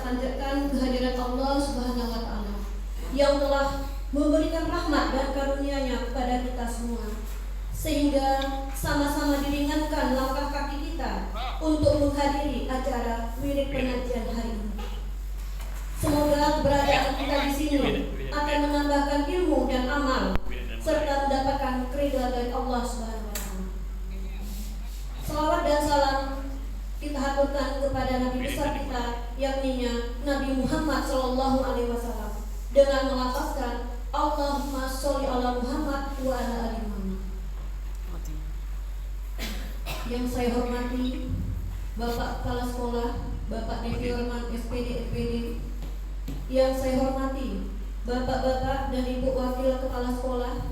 panjatkan kehadiran Allah Subhanahu wa taala yang telah memberikan rahmat dan karunia-Nya kepada kita semua, sehingga sama-sama diringankan langkah kaki kita untuk menghadiri acara wirid pengajian hari ini. Semoga keberadaan kita di sini akan menambahkan ilmu dan amal serta mendapatkan keridhaan dari Allah Subhanahu wa taala. Salawat dan salam kita haturkan kepada Nabi besar kita, yakni Nabi Muhammad sallallahu alaihi wasallam, dengan melafazkan Allahumma sholli ala Muhammad wa ala ali Muhammad. Yang saya hormati Bapak Kepala Sekolah, Bapak Devi Orman SPD FPD. Yang saya hormati Bapak-bapak dan Ibu Wakil Kepala Sekolah.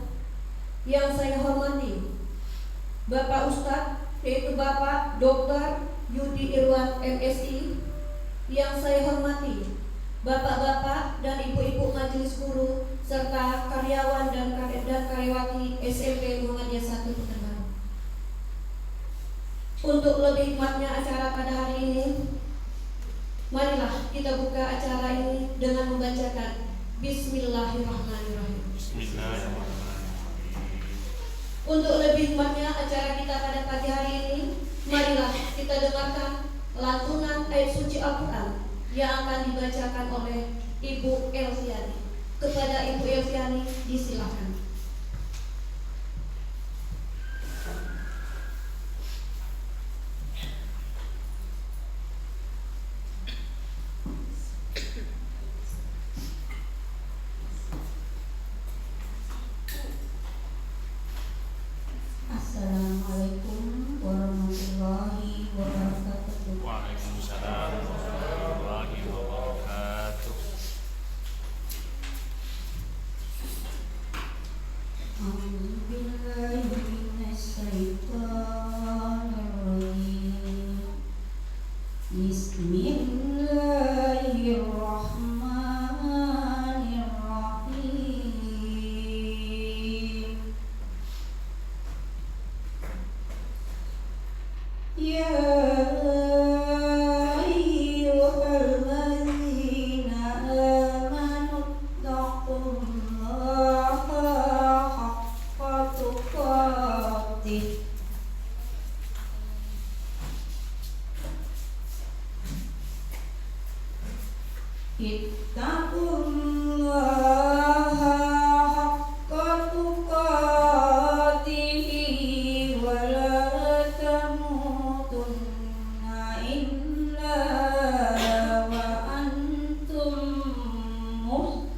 Yang saya hormati Bapak Ustadz, yaitu Bapak Dr. Yudi Irwan MSI. Yang saya hormati Bapak-bapak dan Ibu-ibu Majelis Guru serta karyawan dan karyawati SMP Muhammadiyah 1 Pekanbaru. Untuk lebih hikmatnya acara pada hari ini, marilah kita buka acara ini dengan membacakan Bismillahirrahmanirrahim. Untuk lebih hikmatnya acara kita pada pagi hari ini, marilah kita dengarkan lantunan ayat suci Al-Quran yang akan dibacakan oleh Ibu Elviani. Kepada Ibu Elviani disilakan. Assalamualaikum warahmatullahi wabarakatuh. Waalaikumsalam warahmatullahi wabarakatuh. A'udzubillahi minasyaitonirrajim. Bismillahirrahmanirrahim. Ya ayyuhalladzina amanu taqullaha haqqa tuqatih. Ittaqullaha haqqa tuqatih wa la tamutunna illa wa antum muslimun.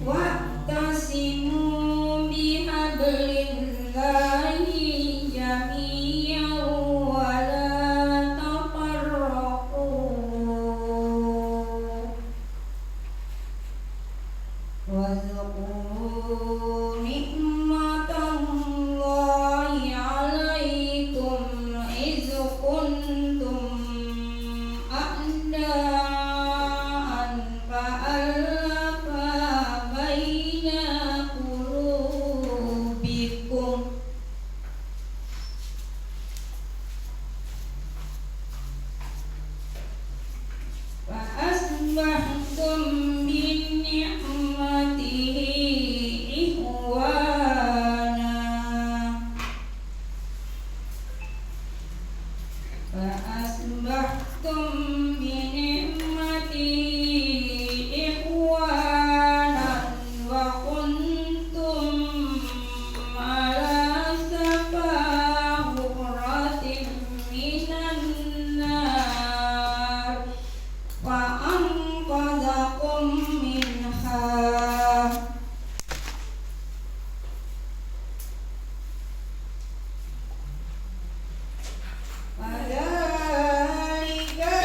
Wa'tasimu bihablillahi jami'an wa la tafarraqu. Wazkuru ni'matallahi 'alaikum iz kuntum a'daan fa'alafa baina qulubikum wa asbahtum bi ni'matihi ihwana fa asbahtum bi ni'matihi ihwanan wa kuntum ala safa hufratin minan nar wa anqadhakum minha. Fadzalika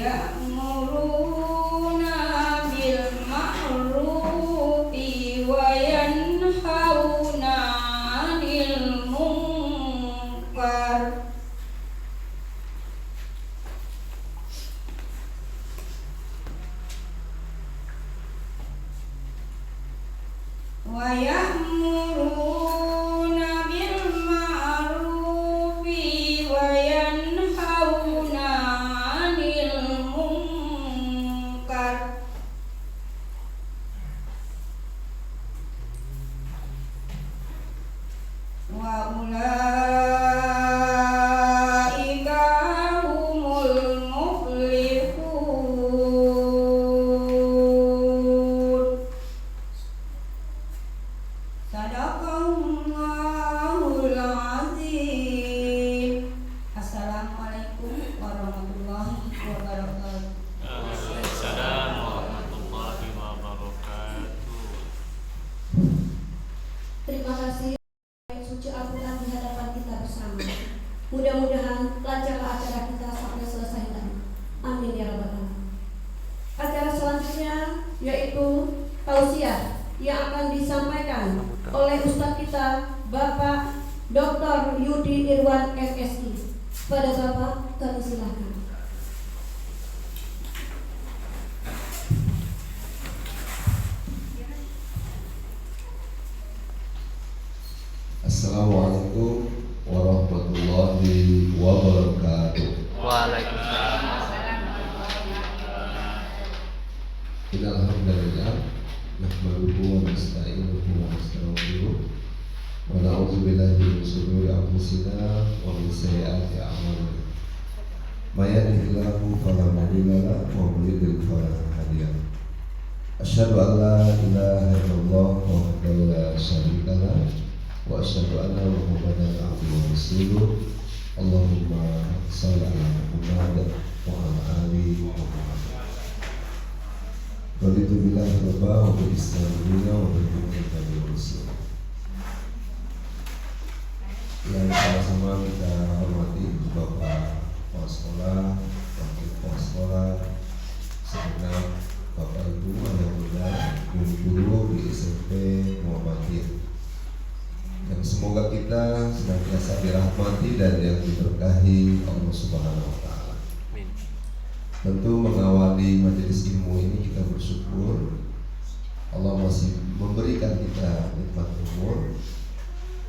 ya'muruna bil ma'rufi wa yanhauna 'anil munkar wa ya'muruna bil ma'rufi wa yanhauna 'anil munkar wa ulaika humul muflihun. Sadaqallahul azim. Assalamualaikum warahmatullahi wabarakatuh. Waalaikumsalam warahmatullahi wabarakatuh. Terima kasih suci Al-Quran di hadapan kita bersama. Mudah-mudahan lancarlah acara kita sampai selesai nanti. Amin ya rabbal alamin. Acara selanjutnya yaitu tausiah yang akan disampaikan oleh Ustadz kita Bapak Dr. Yudi Irwan MSI. Pada Bapak kami silakan. Assalamualaikum warahmatullahi wabarakatuh. Waalaikumsalam. Innalhamdulillah nahmaduhu wa nasta'inuhu wa nastaghfiruh wa na'udzu billahi min shururi anfusina wa min sayyiati a'malina. May yahdihillahu fala mudilla lahu wa may yudlil fala hadiya lahu. Asyhadu an la ilaha illallah wahdahu la syarika lahu wa asyhadu anna Muhammadan abduhu wa rasuluh. Allahumma shalli ala Muhammad wa ala ali Muhammad. Raditu billahi rabba wa bil islam dina wa bil mu'minina rasul. Yang sama-sama kita hormati Bapak Kepala Sekolah, Wakil Kepala Sekolah, segenap Bapak Ibu, anak muda, guru-guru di SMP Muhammadiyah. Dan semoga kita senantiasa dirahmati dan yang diberkahi Allah Subhanahu wa taala. Amin. Tentu mengawali majelis ilmu ini kita bersyukur Allah masih memberikan kita nikmat umur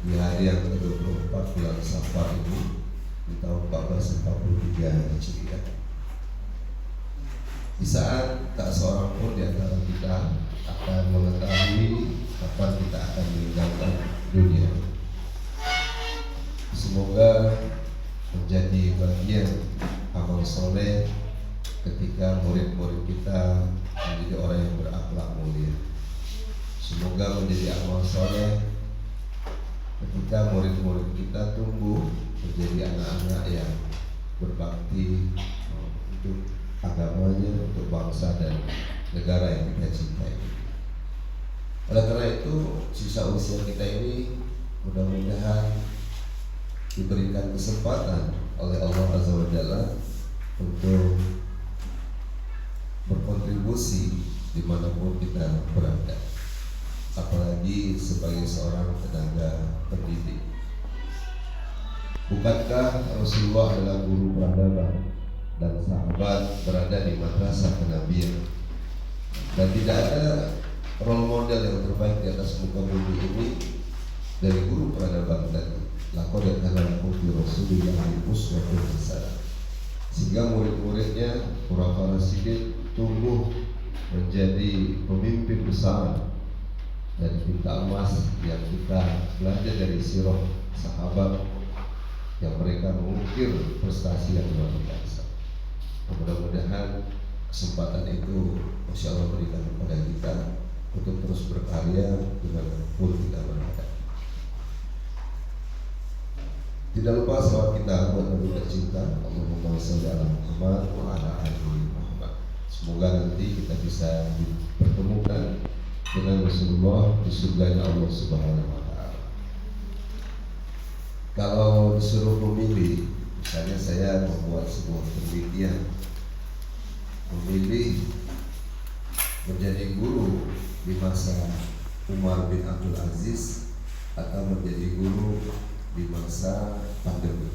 di hari yang ke-24 bulan Safar ini di tahun 1443 Hijriah. Di saat tak seorang pun di antara kita akan mengetahui kapan kita akan meninggalkan dunia. Semoga menjadi bagian amal soleh ketika murid-murid kita menjadi orang yang berakhlak mulia. Semoga menjadi amal soleh ketika murid-murid kita tumbuh menjadi anak-anak yang berbakti untuk agamanya, untuk bangsa dan negara yang kita cintai. Oleh karena itu, sisa usia kita ini mudah-mudahan diberikan kesempatan oleh Allah Azza wa Jalla untuk berkontribusi dimanapun kita berada, apalagi sebagai seorang tenaga pendidik. Bukankah Rasulullah adalah guru peradaban dan sahabat berada di madrasah kenabian, dan tidak ada role model yang terbaik di atas muka bumi ini dari guru peradaban dan laqad kana lakum fi Rasulillahi uswatun hasanah, sehingga murid-muridnya para rasidin tumbuh menjadi pemimpin besar dan tinta emas yang kita belajar dari sirah sahabat yang mereka mengukir prestasi yang luar biasa. Mudah-mudahan kesempatan itu Masya Allah berikan kepada kita untuk terus berkarya dimanapun kita berada. Tidak lupa salawat kita buat Nabi tercinta Allahumma sholli ala Muhammad wa ala ali Muhammad. Semoga nanti kita bisa dipertemukan dengan Rasulullah di surganya Allah Subhanahu wa taala. Kalau disuruh memilih, misalnya saya membuat sebuah penelitian memilih menjadi guru di masa Umar bin Abdul Aziz atau menjadi guru di masa pandemi?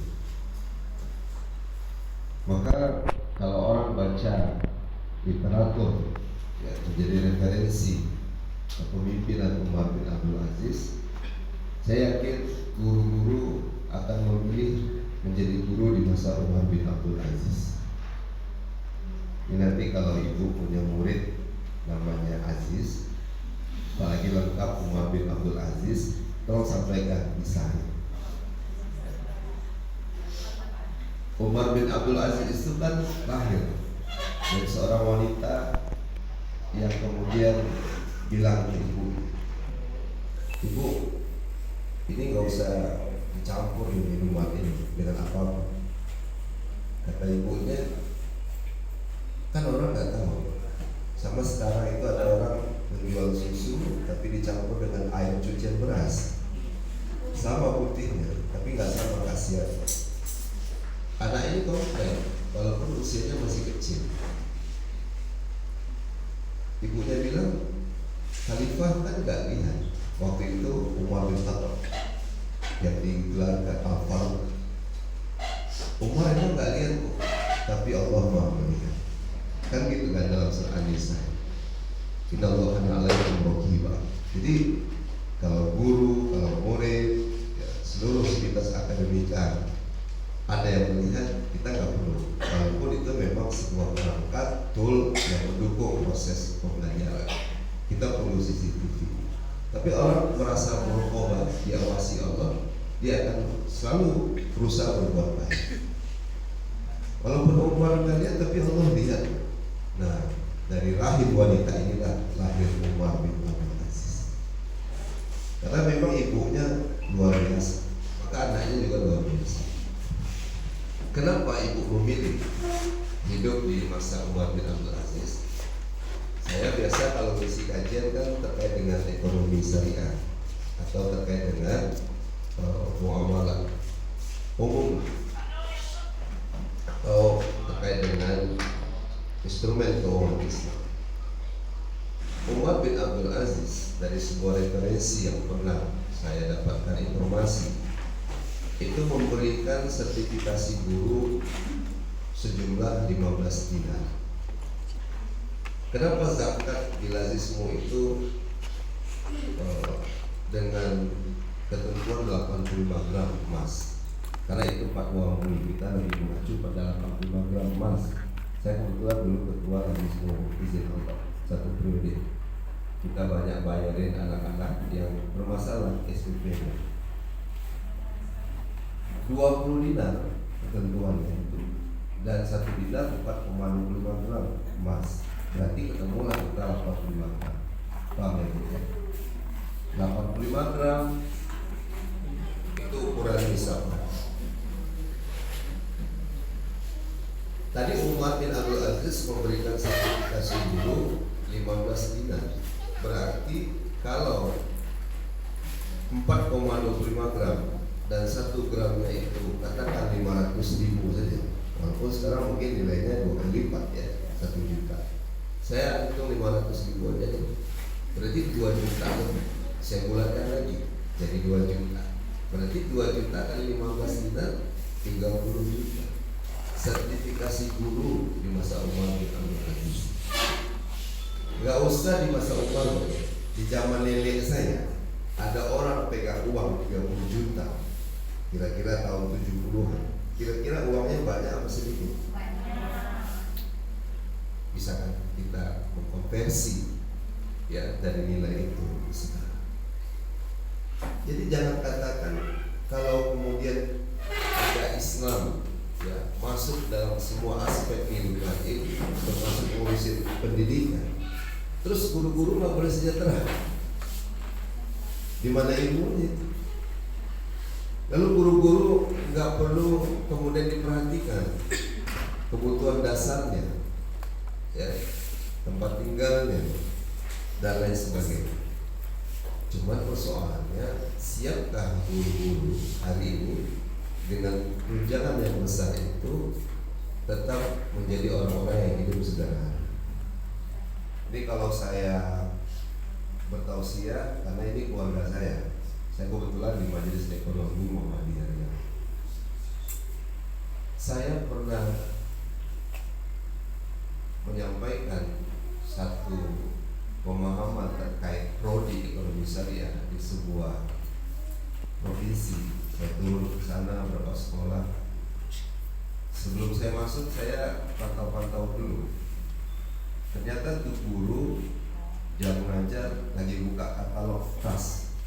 Maka kalau orang baca literatur ya, menjadi referensi kepemimpinan Umar bin Abdul Aziz, saya yakin guru-guru akan memilih menjadi guru di masa Umar bin Abdul Aziz. Ini nanti kalau ibu punya murid namanya Aziz, apalagi lengkap Umar bin Abdul Aziz, tolong sampaikan di sana. Umar bin Abdul Aziz itu kan lahir dari seorang wanita yang kemudian bilang ke ibu, ini nggak usah dicampur di minuman ini dengan apa-apa. Kata ibunya, kan orang nggak tahu. Sama sekarang itu ada orang menjual susu tapi dicampur dengan air cucian beras, sama putihnya tapi nggak sama khasiatnya. Anak ini komplain walaupun usianya masih kecil. Ibunya bilang, Khalifah kan nggak lihat waktu itu Umar bin Khattab yang digelarkan Al-Faruq. Umar itu nggak lihat kok, tapi Allah Maha melihat. Kan gitu kan dalam surah An-Nisa. Innallaha alaikum raqibah. Jadi kalau guru, kalau murid, ya, seluruh sivitas akademika ada yang melihat, kita nggak perlu. Walaupun itu memang sebuah perangkat tool yang mendukung proses pembelajaran, kita perlu CCTV. Tapi orang merasa berkobar diawasi Allah, dia akan selalu berusaha berbuat baik. Walaupun Umar nggak lihat, tapi Allah lihat. Nah, dari rahim wanita inilah lahir Umar bin Abdul Aziz. Karena memang ibunya luar biasa, maka anaknya juga luar biasa. Kenapa ibu memilih hidup di masa Umar bin Abdul Aziz? Saya biasa kalau mengisi kajian kan terkait dengan ekonomi syariah atau terkait dengan muamalah umum atau terkait dengan instrumen keuangan Islam. Umar bin Abdul Aziz dari sebuah referensi yang pernah saya dapatkan informasi, itu memberikan sertifikasi guru sejumlah 15 dinar. Kenapa zakat di lazismu itu dengan ketentuan 85 gram emas? Karena itu fatwa MUI, kita lebih mengacu pada 85 gram emas. Saya kebetulan dulu ketua lazismu izin untuk 1 periode. Kita banyak bayarin anak-anak yang bermasalah SPP-nya. 20 dinar ketentuannya itu, dan 1 dinar 4,25 gram emas. Berarti ketemulah kita 85 gram. Paham ya Bu? 85 gram itu ukuran nisabnya. Tadi Umar bin Abdul Aziz memberikan sertifikasi guru 15 dinar. Berarti kalau 4,25 gram dan 1 gramnya itu katakan 500.000 saja, walaupun sekarang mungkin nilainya 2 kali lipat ya, 1 juta. Saya hitung 500.000 aja nih, berarti 2 juta. Saya bulatkan lagi jadi 2 juta. Berarti 2 juta kali 15 dinar 30 juta. Sertifikasi guru di masa Umar bin Abdul Aziz. Gak usah di masa Umar, di zaman nenek saya ada orang pegang uang 30 juta. Kira-kira tahun 70-an. Kira-kira uangnya banyak apa sedikit? Bisa kan kita mengkonversi ya dari nilai itu sekarang. Jadi jangan katakan kalau kemudian ada Islam ya masuk dalam semua aspek kehidupan ini, termasuk ngurusin pendidikan, terus guru-guru nggak boleh sejahtera. Di mana ilmunya? Lalu guru-guru nggak perlu kemudian diperhatikan kebutuhan dasarnya, ya, tempat tinggalnya dan lain sebagainya. Cuman persoalannya, siapkah guru-guru hari ini dengan tunjangan yang besar itu tetap menjadi orang-orang yang hidup sederhana? Ini kalau saya bertausiah karena ini keluarga saya. Saya kebetulan di Majelis Ekonomi Muhammadiyah. Saya pernah menyampaikan satu pemahaman terkait prodi ekonomi syariah di sebuah provinsi. Saya turun ke sana beberapa sekolah. Sebelum saya masuk, saya pantau-pantau dulu. Ternyata tuh guru jam mengajar lagi buka katalog tas,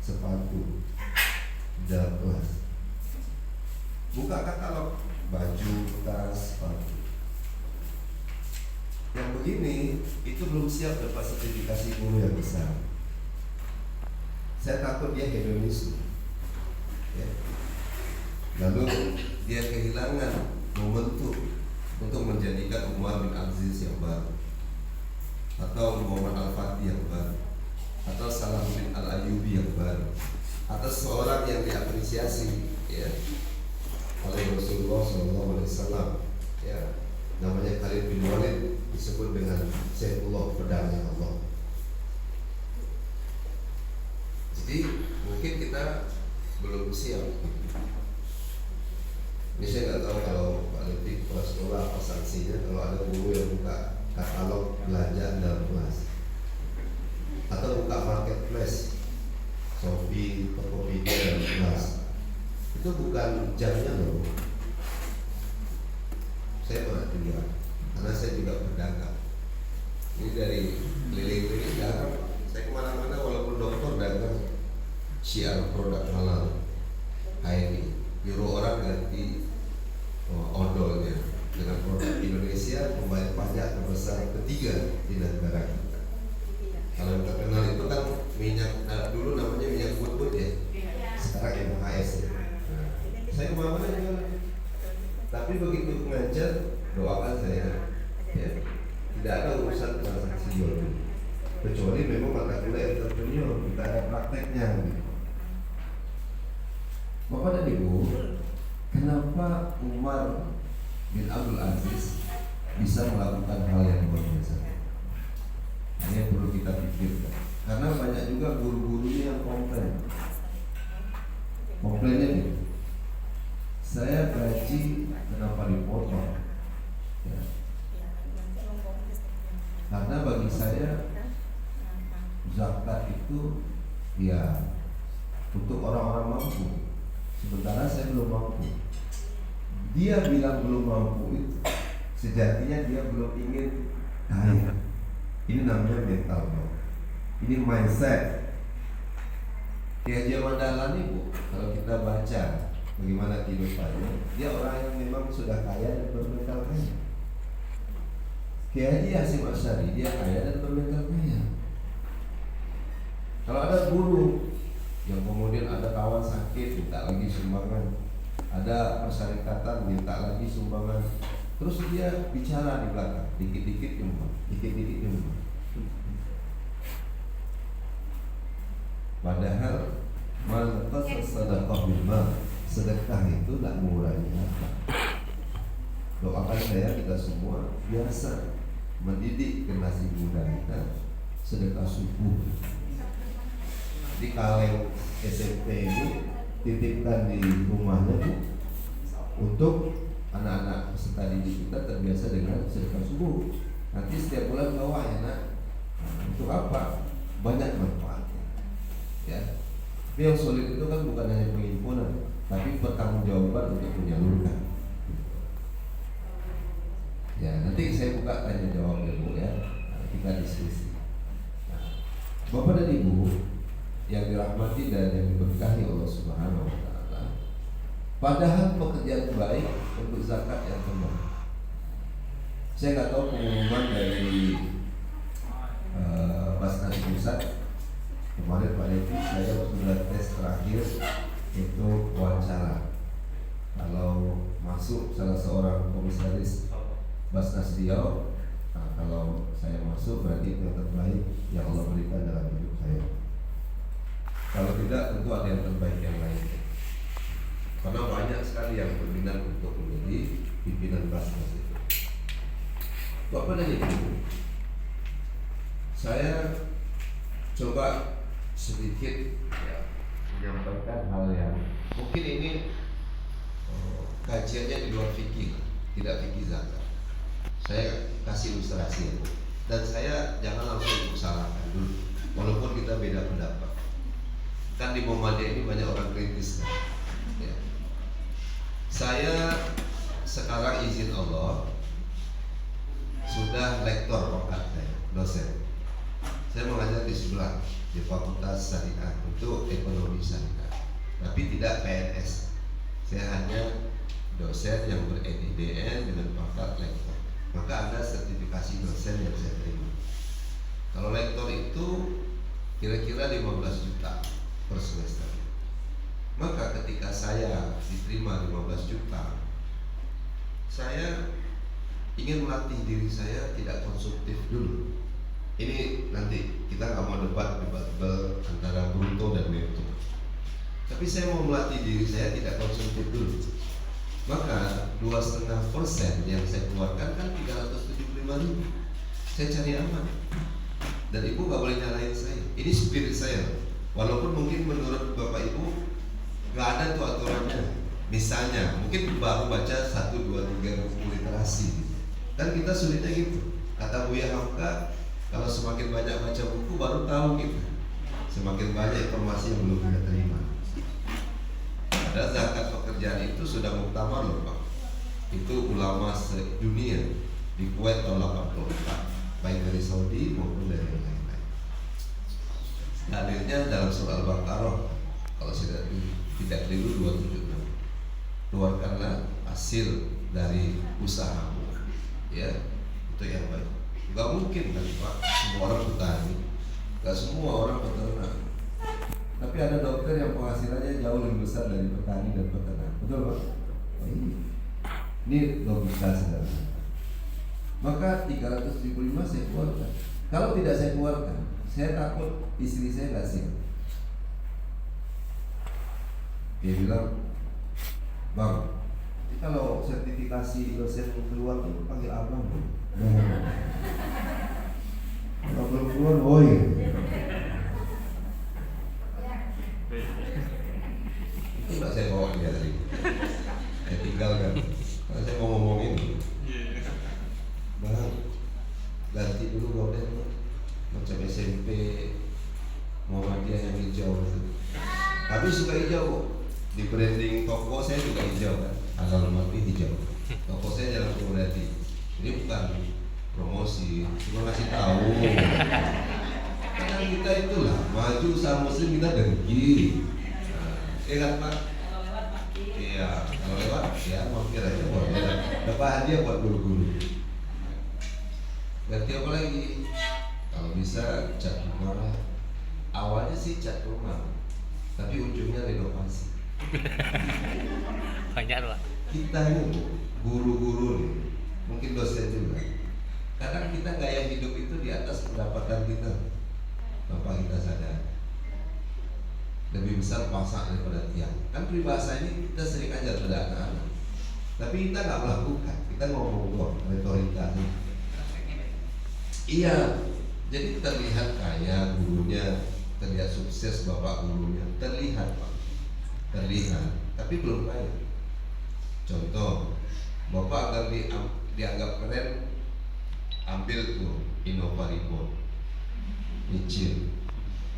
sepatu, dan kelas. Buka katalog baju, tas, sepatu. Yang begini itu belum siap dapat sertifikasi guru yang besar. Saya takut dia hedonis, ya. Lalu dia kehilangan momentum untuk menjadikan Umar bin Aziz yang baru, atau Muhammad Al-Fatih yang baru, atau Salahuddin Al-Ayyubi yang baru, atau seorang yang diapresiasi, ya, oleh Rasulullah SAW, ya, namanya Khalid bin Walid, disebut dengan Saifullah, pedangnya Allah. Jadi mungkin kita belum siap. Ini saya nggak tahu kalau Pak Lutfi kepala sekolah apa sanksinya kalau ada guru yang buka katalog belanja dalam kelas atau buka marketplace, Shopee, Tokopedia dalam kelas. Itu bukan jamnya loh. Saya pernah tinggal karena saya juga berdagang. Ini dari keliling-keliling dagang. Saya kemana-mana walaupun dokter dagang syiar produk halal. HMI nyuruh orang ganti odolnya dengan produk Indonesia, membayar pajak terbesar ketiga di negara kita. Kalau yang terkenal itu kan minyak, dulu namanya minyak butut ya, sekarang MHS ya. Nah, saya kemana-mana juga. Tapi begitu mengajar, doakan saya, ya, tidak ada urusan transaksi jual beli, kecuali memang mata kuliah entrepreneur, kita ada prakteknya. Bapak dan Ibu, kenapa Umar bin Abdul Aziz bisa melakukan hal yang luar biasa? Ini yang perlu kita pikirkan. Karena banyak juga guru-gurunya yang komplain. Komplainnya nih, saya gaji kenapa dipotong? Ya. Karena bagi saya zakat itu ya untuk orang-orang mampu. Sementara saya belum mampu. Dia bilang belum mampu itu sejatinya dia belum ingin kaya. Ini namanya mental, bro. Ini mindset. Dia zaman Dahlan Bu, kalau kita baca bagaimana kehidupannya, dia orang yang memang sudah kaya dan bermental kaya. Kiai Hasyim Asy'ari dia kaya dan bermental kaya. Kalau ada guru yang kemudian ada kawan sakit minta lagi sumbangan, ada persyarikatan minta lagi sumbangan, terus dia bicara di belakang, dikit-dikit nyumbang, dikit-dikit nyumbang. Padahal manqasa sedekah bil mal, sedekah itu tak mengurangi harta. Doakan saya kita semua biasa mendidik generasi muda kita sedekah subuh. Di kaleng SMP ini titipkan di rumahnya Bu, untuk anak-anak peserta didik kita terbiasa dengan sedekah subuh. Nanti setiap bulan bawa ya nak. Untuk apa? Banyak manfaatnya. Ya. Tapi yang sulit itu kan bukan hanya penghimpunan, tapi pertanggungjawaban untuk menyalurkan. Ya, nanti saya buka tanya jawab ya Bu ya. Kita diskusi. Nah, Bapak dan Ibu yang dirahmati dan yang diberkahi Allah Subhanahu wa taala. Padahal pekerjaan baik untuk zakat yang benar. Saya nggak tahu pengumuman dari Basnas Pusat kemarin Pak Devi, saya sudah tes terakhir itu wawancara. Kalau masuk salah seorang komisaris Basnas Riau, nah, kalau saya masuk berarti itu yang terbaik yang Allah berikan dalam hidup saya. Kalau tidak tentu ada yang terbaik yang lain. Karena banyak sekali yang berminat untuk menjadi pimpinan Basnas itu. Bapak dan Ibu, Saya coba sedikit ya, menyampaikan hal yang mungkin ini kajiannya di luar fikih, tidak fikih zakat. Saya kasih ilustrasi dan saya jangan langsung salahkan dulu, walaupun kita beda pendapat. Kan di Muhammadiyah ini banyak orang kritis kan? Ya. Saya sekarang izin Allah sudah lektor pangkat saya, dosen. Saya mengajar di sebelah di Fakultas Syariah untuk ekonomi syariah, tapi tidak PNS. Saya hanya dosen yang ber-EDN dengan pangkat lektor. Maka ada sertifikasi dosen yang saya terima. Kalau lektor itu kira-kira 15 juta per semester. Maka ketika saya diterima 15 juta, saya ingin melatih diri saya tidak konsumtif dulu. Ini nanti kita nggak mau debat antara bruto dan netto. Tapi saya mau melatih diri saya tidak konsumtif dulu. Maka 2,5% yang saya keluarkan kan 375.000. Saya cari aman. Dan ibu nggak boleh nyalain saya. Ini spirit saya. Walaupun mungkin menurut bapak ibu nggak ada tuh aturannya. Misalnya mungkin baru baca 1, 2, 3 buku literasi. Dan kita sulitnya gitu. Kata Buya Hamka, kalau semakin banyak baca buku baru tahu gitu. Semakin banyak informasi yang belum kita terima. Dan zakat pekerjaan itu sudah muktamar loh Pak. Itu ulama sedunia di Kuwait tahun 84, baik dari Saudi maupun dari yang lain-lain. Dalilnya dalam surah Al-Baqarah, kalau tidak keliru 276. Keluarkanlah hasil dari usahamu, ya itu yang baik. Gak mungkin kan Pak, semua orang petani, gak semua orang peternak. Tapi ada dokter yang penghasilannya jauh lebih besar dari petani dan peternak. Betul Pak? Oh, ini logika sederhana. Maka 375 saya keluarkan. Kalau tidak saya keluarkan, saya takut istri saya nggak siap. Dia bilang, Bang, kalau sertifikasi dosen keluar tuh panggil abang. Kalau belum keluar, boy. Itu nggak saya bawa dia tadi. Saya tinggalkan. Karena saya mau ngomongin. Bang, ganti dulu gorden macam SMP Muhammadiyah yang hijau itu. Kami suka hijau. Di branding toko saya juga hijau kan. Halal mati hijau. Toko saya Jalan Purwodadi. Ini bukan promosi, cuma ngasih tahu. Karena kita itulah maju usaha muslim kita dengki. Iya kan Pak? Iya, kalau lewat ya mampir aja buat dapat hadiah buat guru-guru. Ganti apa lagi? Kalau bisa cat rumah. Awalnya sih cat rumah, tapi ujungnya renovasi. Banyak Pak. Kita ini guru-guru nih, mungkin dosen juga. Kadang kita gaya hidup itu di atas pendapatan kita. Bapak kita sadar lebih besar pasak daripada tiang. Kan peribahasa ini kita sering ajar pada anak-anak, tapi kita nggak melakukan. Kita ngomong doang, retorika. Iya, jadi terlihat kaya gurunya, terlihat sukses bapak gurunya, terlihat Pak, terlihat, tapi belum kaya. Contoh, bapak agar dianggap keren, ambil tuh Innova Report, nyicil,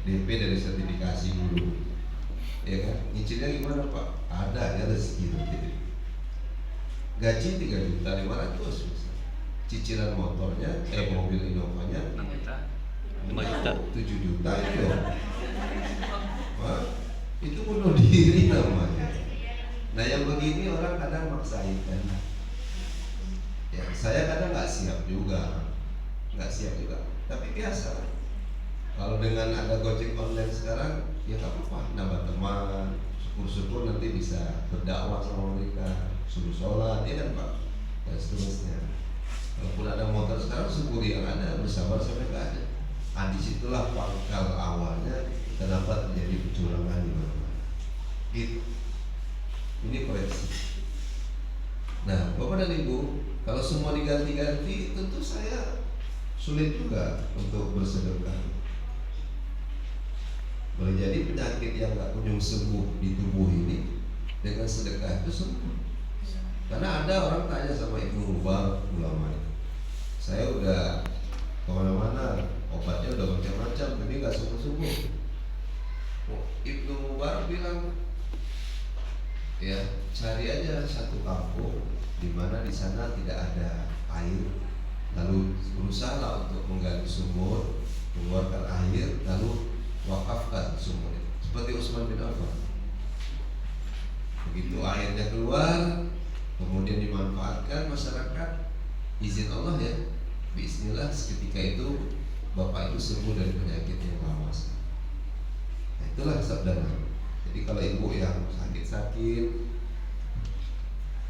DP dari sertifikasi guru, ya kan? Nyicilnya gimana Pak? Ada ya rezeki gitu. Gaji 3.500.000 cicilan motornya, mobil Innovanya 5 juta. 7 juta itu. Wah, itu bunuh diri namanya. Nah yang begini orang kadang maksain kan. Ya saya kadang nggak siap juga. Tapi biasa. Kalau dengan ada Gojek online sekarang, ya nggak apa-apa, nambah teman, syukur-syukur nanti bisa berdakwah sama mereka, suruh sholat, ya kan Pak, dan seterusnya. Walaupun ada motor sekarang, syukuri yang ada, bersabar sampai nggak ada. Nah disitulah pangkal awalnya kenapa terjadi kecurangan di mana-mana. Gitu. Ini koreksi. Nah, Bapak dan Ibu, kalau semua diganti-ganti, tentu saya sulit juga untuk bersedekah. Boleh jadi penyakit yang nggak kunjung sembuh di tubuh ini dengan sedekah itu sembuh. Karena ada orang tanya sama Ibnu Mubarak ulama itu, saya udah kemana-mana, obatnya udah macam-macam, tapi nggak sembuh-sembuh. Ibnu Mubarak bilang, ya cari aja satu kampung di mana di sana tidak ada air, lalu berusaha untuk menggali sumur, mengeluarkan air, lalu wakafkan sumur itu. Seperti Utsman bin Affan. Begitu airnya keluar, kemudian dimanfaatkan masyarakat, izin Allah ya, bismillah, seketika itu bapak itu sembuh dari penyakit yang lama. Nah, itulah sabda Nabi. Jadi kalau ibu yang sakit-sakit,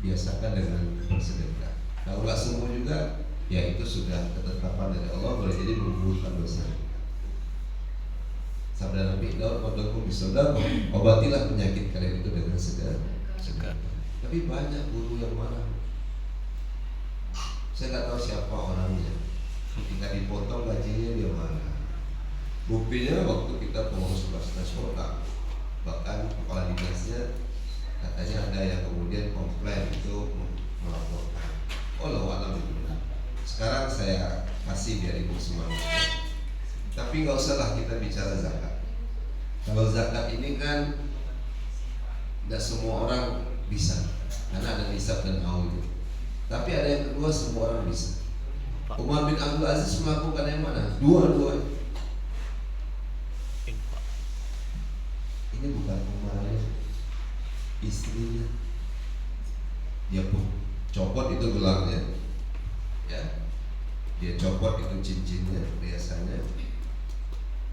biasakan dengan bersedekah. Kalau nggak sembuh juga, ya itu sudah ketetapan dari Allah, boleh jadi menggugurkan dosa. Sabda Nabi, daun kodokum bisodakoh, obatilah penyakit kalian itu dengan sedekah. Tapi banyak guru yang marah. Saya nggak tahu siapa orangnya. Ketika dipotong gajinya dia marah. Buktinya waktu kita pengurus kelas nasional, bahkan kepala dinasnya katanya ada yang kemudian komplain itu melaporkan. Allah alhamdulillah. Sekarang saya kasih biar ibu semangat. Tapi nggak usahlah kita bicara zakat. Kalau zakat ini kan nggak semua orang bisa, karena ada nisab dan haul. Tapi ada yang kedua, semua orang bisa. Umar bin Abdul Aziz melakukan yang mana? Dua-duanya. Ini bukan Umarnya, istrinya. Dia pun copot itu gelangnya, ya. Dia copot itu cincinnya biasanya.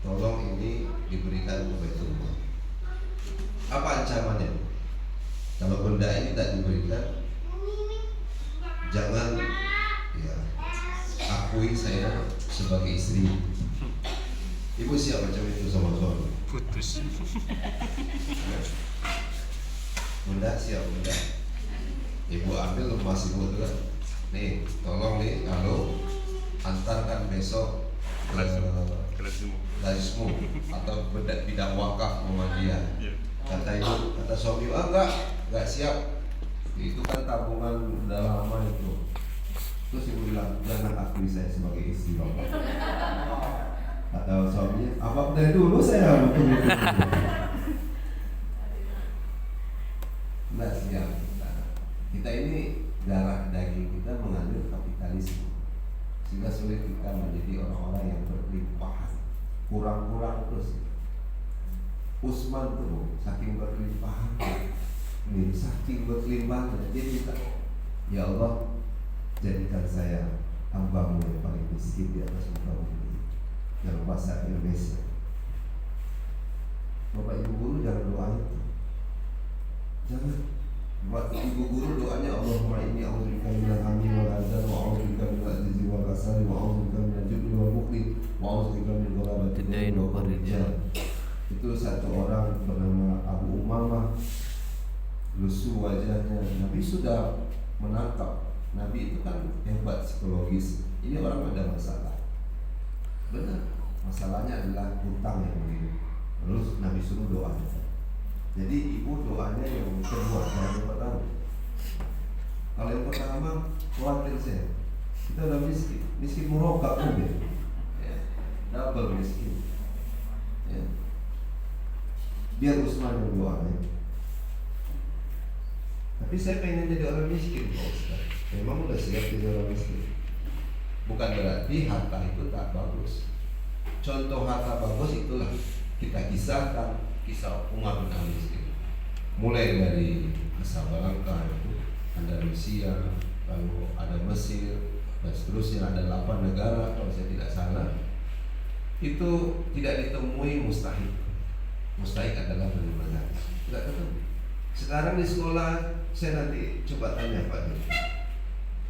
Tolong ini diberikan ke Baitullah. Apa ancamannya? Kalau benda ini tak diberikan, jangan ya akui saya sebagai istri. Ibu siap macam itu sama suami? Putus. Bunda siap bunda. Ibu ambil lemas ibu tuh kan. Nih, tolong nih kalau antarkan besok garismu atau bidang wakaf Muhammadiyah. Kata ibu, kata suami, enggak siap. Itu kan tabungan udah lama itu. Terus ibu bilang, jangan akui saya sebagai istri bapak. Kata suaminya, apa dari dulu saya butuh itu. Nah siap. Kita ini darah daging kita mengalir kapitalisme, sehingga sulit kita menjadi orang-orang yang berlimpahan. Kurang-kurang terus. Utsman tuh saking berlimpahan, nih saking berlimpahan dia minta, ya Allah jadikan saya hamba-Mu yang paling miskin di atas muka bumi dalam bahasa Indonesia. Bapak ibu guru jangan doa itu, jangan. Buat ibu guru doanya Allahumma inni a'udzubika minal hammi wal hazan wa a'udzubika minal ajzi wal kasali wa a'udzubika minal jubni wal bukhli wa a'udzubika min ghalabati ad-dain wa rijal. Itu satu orang bernama Abu Umamah, lusuh wajahnya. Nabi sudah menangkap. Nabi itu kan hebat psikologis. Ini orang ada masalah. Benar, masalahnya adalah hutang yang begini. Lalu Nabi suruh doa. Jadi ibu doanya yang kedua, yang pertama. Kalau yang pertama, khawatir saya, kita udah miskin murokab kan ya, double miskin. Ya. Biar Utsman yang doanya. Tapi saya pengen jadi orang miskin, Pak Ustaz. Memang udah siap jadi orang miskin. Bukan berarti harta itu tak bagus. Contoh harta bagus itulah kita kisahkan. Kisah Umar bin Aziz itu mulai dari Casablanca itu Andalusia, lalu ada Mesir dan seterusnya, ada 8 negara kalau saya tidak salah. Itu tidak ditemui mustahik. Mustahik adalah benar-benar tidak ketemu. Sekarang di sekolah saya nanti coba tanya Pak Dodi.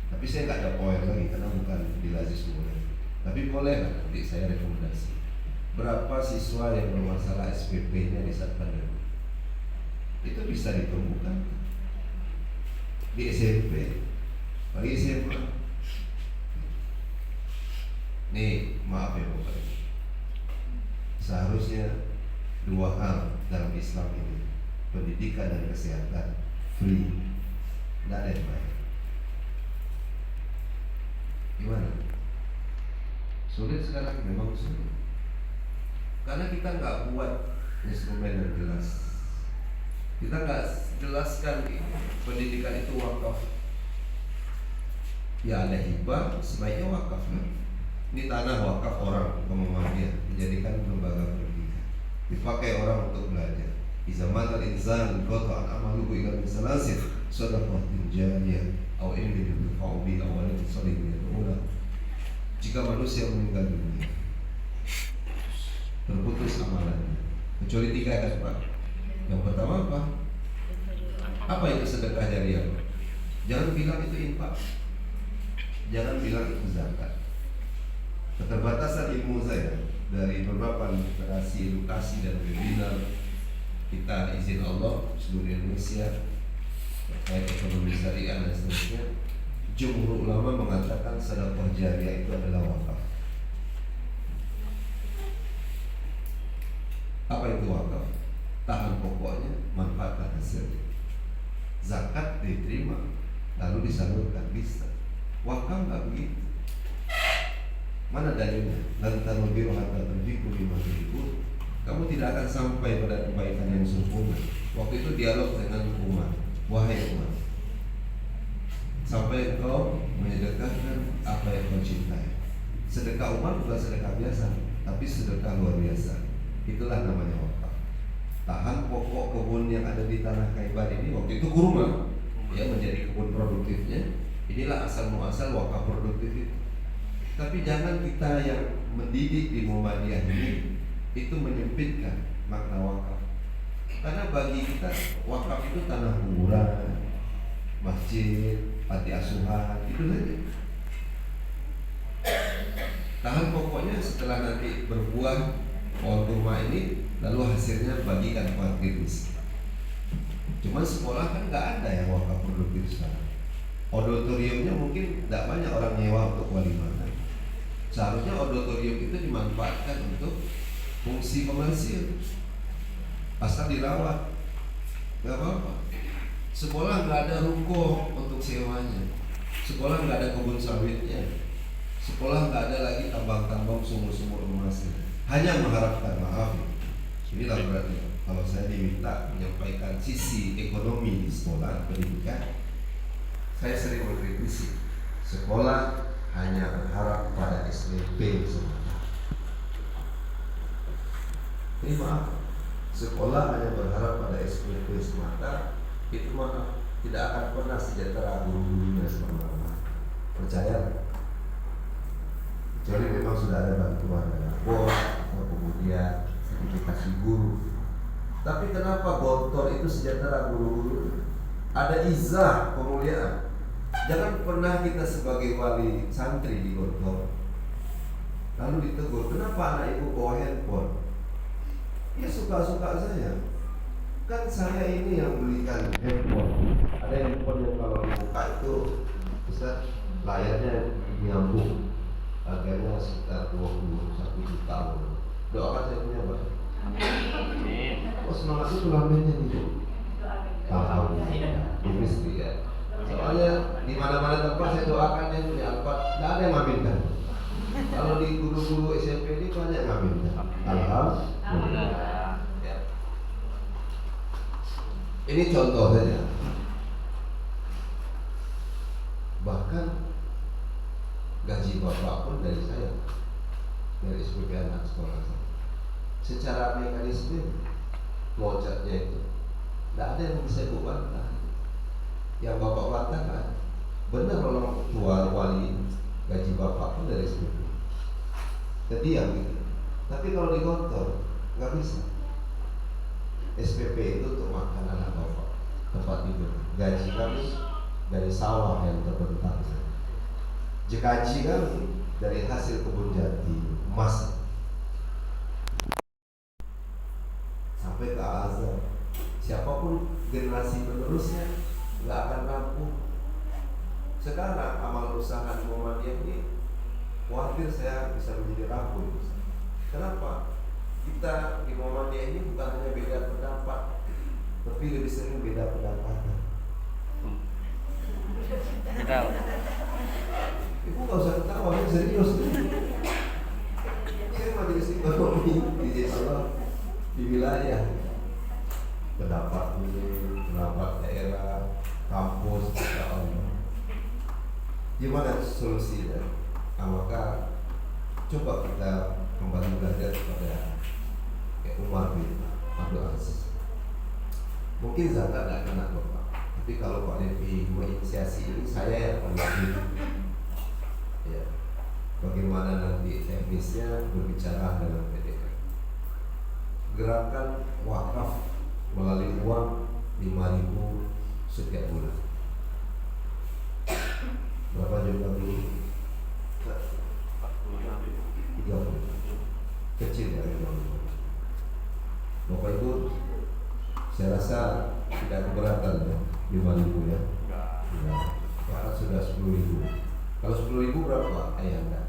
Tapi saya nggak ada poin lagi karena bukan di Lazis mulai. Tapi boleh nanti saya rekomendasi. Berapa siswa yang bermasalah SPP-nya di saat pandemi? Itu bisa ditemukan di SMP, bagi SMA. Nih Maaf ya Bapak Ibu. Seharusnya dua hal dalam Islam ini, pendidikan dan kesehatan, free, tidak ada yang bayar. Gimana? Sulit sekarang, memang sulit. Karena kita nggak buat instrumen yang jelas. Kita nggak jelaskan pendidikan itu wakaf. Ya ada hibah, sebaiknya wakaf kan? Ini tanah wakaf orang ke Muhammadiyah, dijadikan lembaga pendidikan, dipakai orang untuk belajar. Iza matal insan qata'an amaluhu ila misalasih sadaqatin jariyah aw ilmin yunfa'u bihi aw waladin salihin yad'u. Jika manusia meninggal dunia, terputus amalannya, kecuali tiga kan Pak. Yang pertama apa? Apa itu sedekah jariah? Jangan bilang itu infak, jangan bilang itu zakat. Keterbatasan ilmu saya dari beberapa literasi, edukasi dan webinar kita, izin Allah seluruh Indonesia terkait ekonomi syariah dan seterusnya, jumhur ulama mengatakan sedekah jariah itu adalah wakaf. Apa itu wakaf? Tahan pokoknya, manfaatkan hasilnya. Zakat diterima lalu disalurkan, bisa. Wakaf nggak begitu. Mana dalilnya? Lan tanbiru hatta tunfiqu mimma tuhibbun. Kamu tidak akan sampai pada kebaikan yang sempurna. Waktu itu dialog dengan umat. Wahai umat, sampai engkau menyedekahkan apa yang kau cintai. Sedekah umat bukan sedekah biasa, tapi sedekah luar biasa. Itulah namanya wakaf. Tahan pokok kebun yang ada di tanah Khaybar ini, waktu itu kurma, ya, menjadi kebun produktifnya. Inilah asal muasal wakaf produktif itu. Tapi jangan kita yang mendidik di Muhammadiyah ini itu menyempitkan makna wakaf. Karena bagi kita wakaf itu tanah kuburan, masjid, panti asuhan, itu saja. Tahan pokoknya setelah nanti berbuah pohon kurma ini, lalu hasilnya bagikan fakir miskin. Cuma sekolah kan nggak ada yang wakaf produktif sekarang. Auditoriumnya mungkin tidak banyak orang nyewa untuk walimah. Seharusnya auditorium itu dimanfaatkan untuk fungsi komersil, asal dirawat, nggak apa-apa. Sekolah nggak ada ruko untuk sewanya, sekolah nggak ada kebun sawitnya, sekolah nggak ada lagi tambang-tambang sumur-sumur emasnya. Hanya mengharapkan, maaf, inilah berarti kalau saya diminta menyampaikan sisi ekonomi di sekolah pendidikan, saya sering mengkritisi sekolah hanya berharap pada SPP semata. Ini maaf, sekolah hanya berharap pada SPP semata, itu maaf, tidak akan pernah sejahtera guru-gurunya selama-lamanya. Percaya? Kecuali memang sudah ada bantuan dari bos atau kemudian sertifikasi guru. Tapi kenapa Gontor itu sejahtera guru-guru? Ada izah kemuliaan. Jangan pernah kita sebagai wali santri di Gontor lalu ditegur, kenapa anak ibu bawa handphone? Ya suka-suka saya. Kan saya ini yang belikan handphone. Ada handphone yang kalau dibuka itu Ustaz, layarnya nyambung, harganya sekitar 21 juta. Doakan saya punya Pak. Amin. Oh semangat itu lambenya nih. Alhamdulillah. Di istri ya. Soalnya di mana-mana tempat saya doakan yang punya Alphard, tidak ada yang ngaminkan. Kalau di guru-guru SMP ini banyak ngaminkan. Alhamdulillah. Ya. Ini contoh saja. Bahkan gaji bapak pun dari saya, dari SPP anak sekolah saya. Secara mekanisme locatnya itu tidak ada yang bisa bantah. Yang bapak bantahkan benar orang tua wali gaji bapak pun dari SPP. Jadi yang gitu. Tapi kalau di Gontor nggak bisa. SPP itu untuk makan anak bapak, tempat tidur. Gaji kami dari sawah yang terbentang. Gaji kami dari hasil kebun jati, emas. Sampai ke Al-Azhar. Siapapun generasi penerusnya nggak akan rampung. Sekarang amal usaha Muhammadiyah ini khawatir saya saya bisa menjadi rapuh. Kenapa? Kita di Muhammadiyah ini bukan hanya beda pendapat, tapi lebih sering beda pendapatan. Kita Ibu nggak usah ketawa, ini serius. Saya majelis ekonomi di Allah di wilayah pendapat ini, pendapat daerah, kampus, ya Allah. Gimana solusinya? Maka coba kita kembali belajar kepada Umar bin Abdul Aziz. Mungkin zakat tidak kena Bapak, tapi kalau Pak Devi menginisiasi ini, saya yang paling ya. Bagaimana nanti teknisnya berbicara dengan PDK. Gerakan wakaf melalui uang 5.000 setiap bulan. Berapa jumlah dulu? 30. Kecil ya, Bapak Ibu, saya rasa tidak keberatan ya, 5.000 ya. Ya, sudah 10.000. Kalau 10.000 berapa ayah Anda?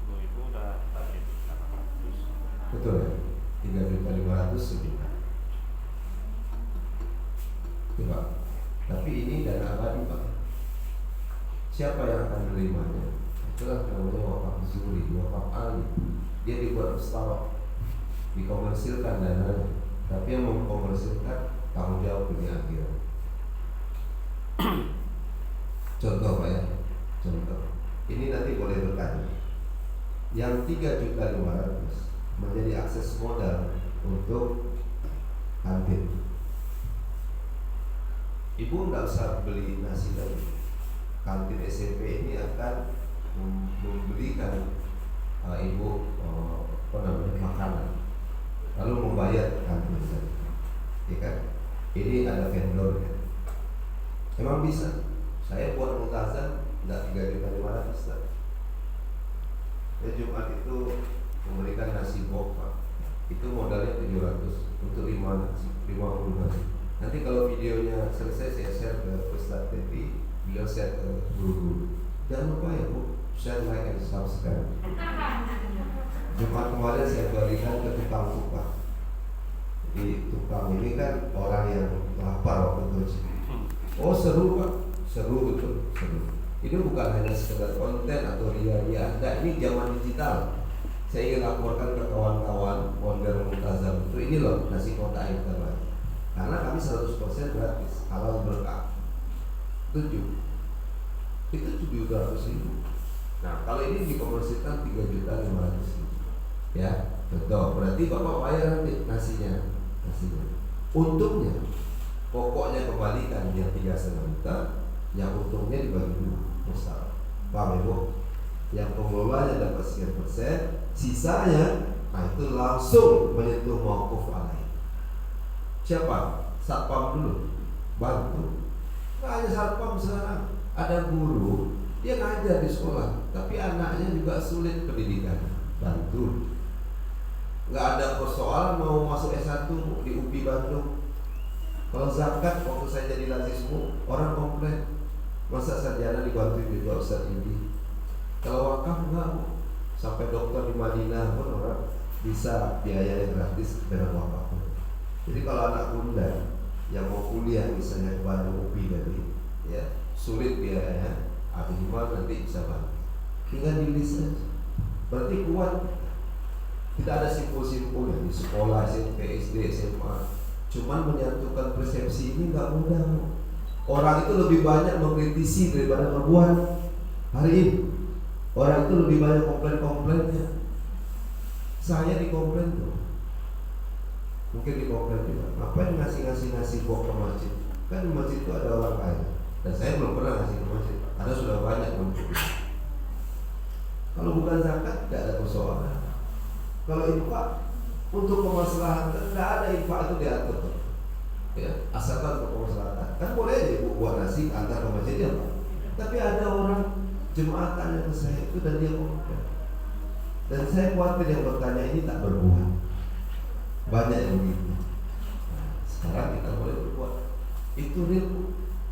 10.000 udah target 800. Betul ya? 3.500.000 sejuta. Coba. Tapi ini dana abadi Pak. Siapa yang akan menerimanya? Itulah namanya wakaf zuri, wakaf ali. Dia dibuat mustarok, dikomersilkan dananya. Tapi yang mengkomersilkan tanggung jawab dunia akhirat. Contoh Pak ya, contoh. Ini nanti boleh bertanya. Yang 3.500.000 menjadi akses modal untuk kantin. Ibu nggak usah beli nasi lagi. Kantin SMP ini akan memberikan ibu makanan, lalu membayar kantin saja. Ya kan? Ini ada vendor ya. Emang bisa. Saya buat multazam nggak 3.500.000. Ya Jumat itu memberikan nasi boba. Itu modalnya 700 untuk 50 nasi. Nanti kalau videonya selesai saya share ke Ustaz TV, beliau share ke guru-guru. Jangan lupa ya Bu, share, like, and subscribe. Jumat kemarin saya berikan ke tukang tukang. Jadi tukang ini kan orang yang lapar waktu itu. Oh seru Pak, seru betul, seru. Ini bukan hanya sekedar konten atau ria-ria. Nah, ini zaman digital. Saya ingin laporkan ke kawan-kawan Wonder Multazam itu, ini loh nasi kotak air terbaik. Karena kami 100% gratis, halal berkah. 7 itu 700.000. Nah kalau ini dikomersilkan 3.500.000. Ya, betul. Berarti Bapak bayar nanti nasinya. Untungnya, pokoknya kembalikan dia 3,5 juta, yang untungnya dibagi 2 mustahil. Paham ya Bu? Yang pengelolanya dapat sekian persen, sisanya, nah itu langsung menyentuh mauquf alaih. Siapa? Satpam dulu, bantu. Nah, hanya satpam sekarang. Ada guru, dia ngajar di sekolah, tapi anaknya juga sulit pendidikan, bantu. Nggak ada persoalan mau masuk S1 di UPI Bandung. Kalau zakat waktu saya jadi lazismu, orang komplain, masa sarjana dibantu juga Ustaz ini. Kalau wakaf enggak, sampai dokter di Madinah pun orang bisa biayanya gratis dengan wakaf. Jadi kalau anak bunda yang mau kuliah misalnya ke Bandung UPI tadi, ya sulit biayanya, minimal nanti bisa bantu. Tinggal di list aja. Berarti kuat. Tidak ada simpul-simpul ya di sekolah, SMP, SD, SMA. Cuman menyatukan persepsi ini nggak mudah. Orang itu lebih banyak mengkritisi daripada berbuat. Hari ini orang itu lebih banyak komplain-komplainnya. Saya dikomplain tuh. Mungkin dikomplain juga. Ngapain ngasih nasi buat ke masjid? Kan di masjid itu ada orang kaya. Dan saya belum pernah ngasih ke masjid. Karena sudah banyak muncul. Kalau bukan zakat tidak ada persoalan. Kalau infak untuk kemaslahatan, tidak ada infak itu diatur. Ya, asalkan untuk kemaslahatan. Kan boleh aja buat nasi antar ke masjid ya Pak. Tapi ada orang jemaatan yang ke saya itu dan dia komplain. Dan saya khawatir yang bertanya ini tak berbuat. Banyak yang begitu. Nah, sekarang kita boleh berbuat. Itu real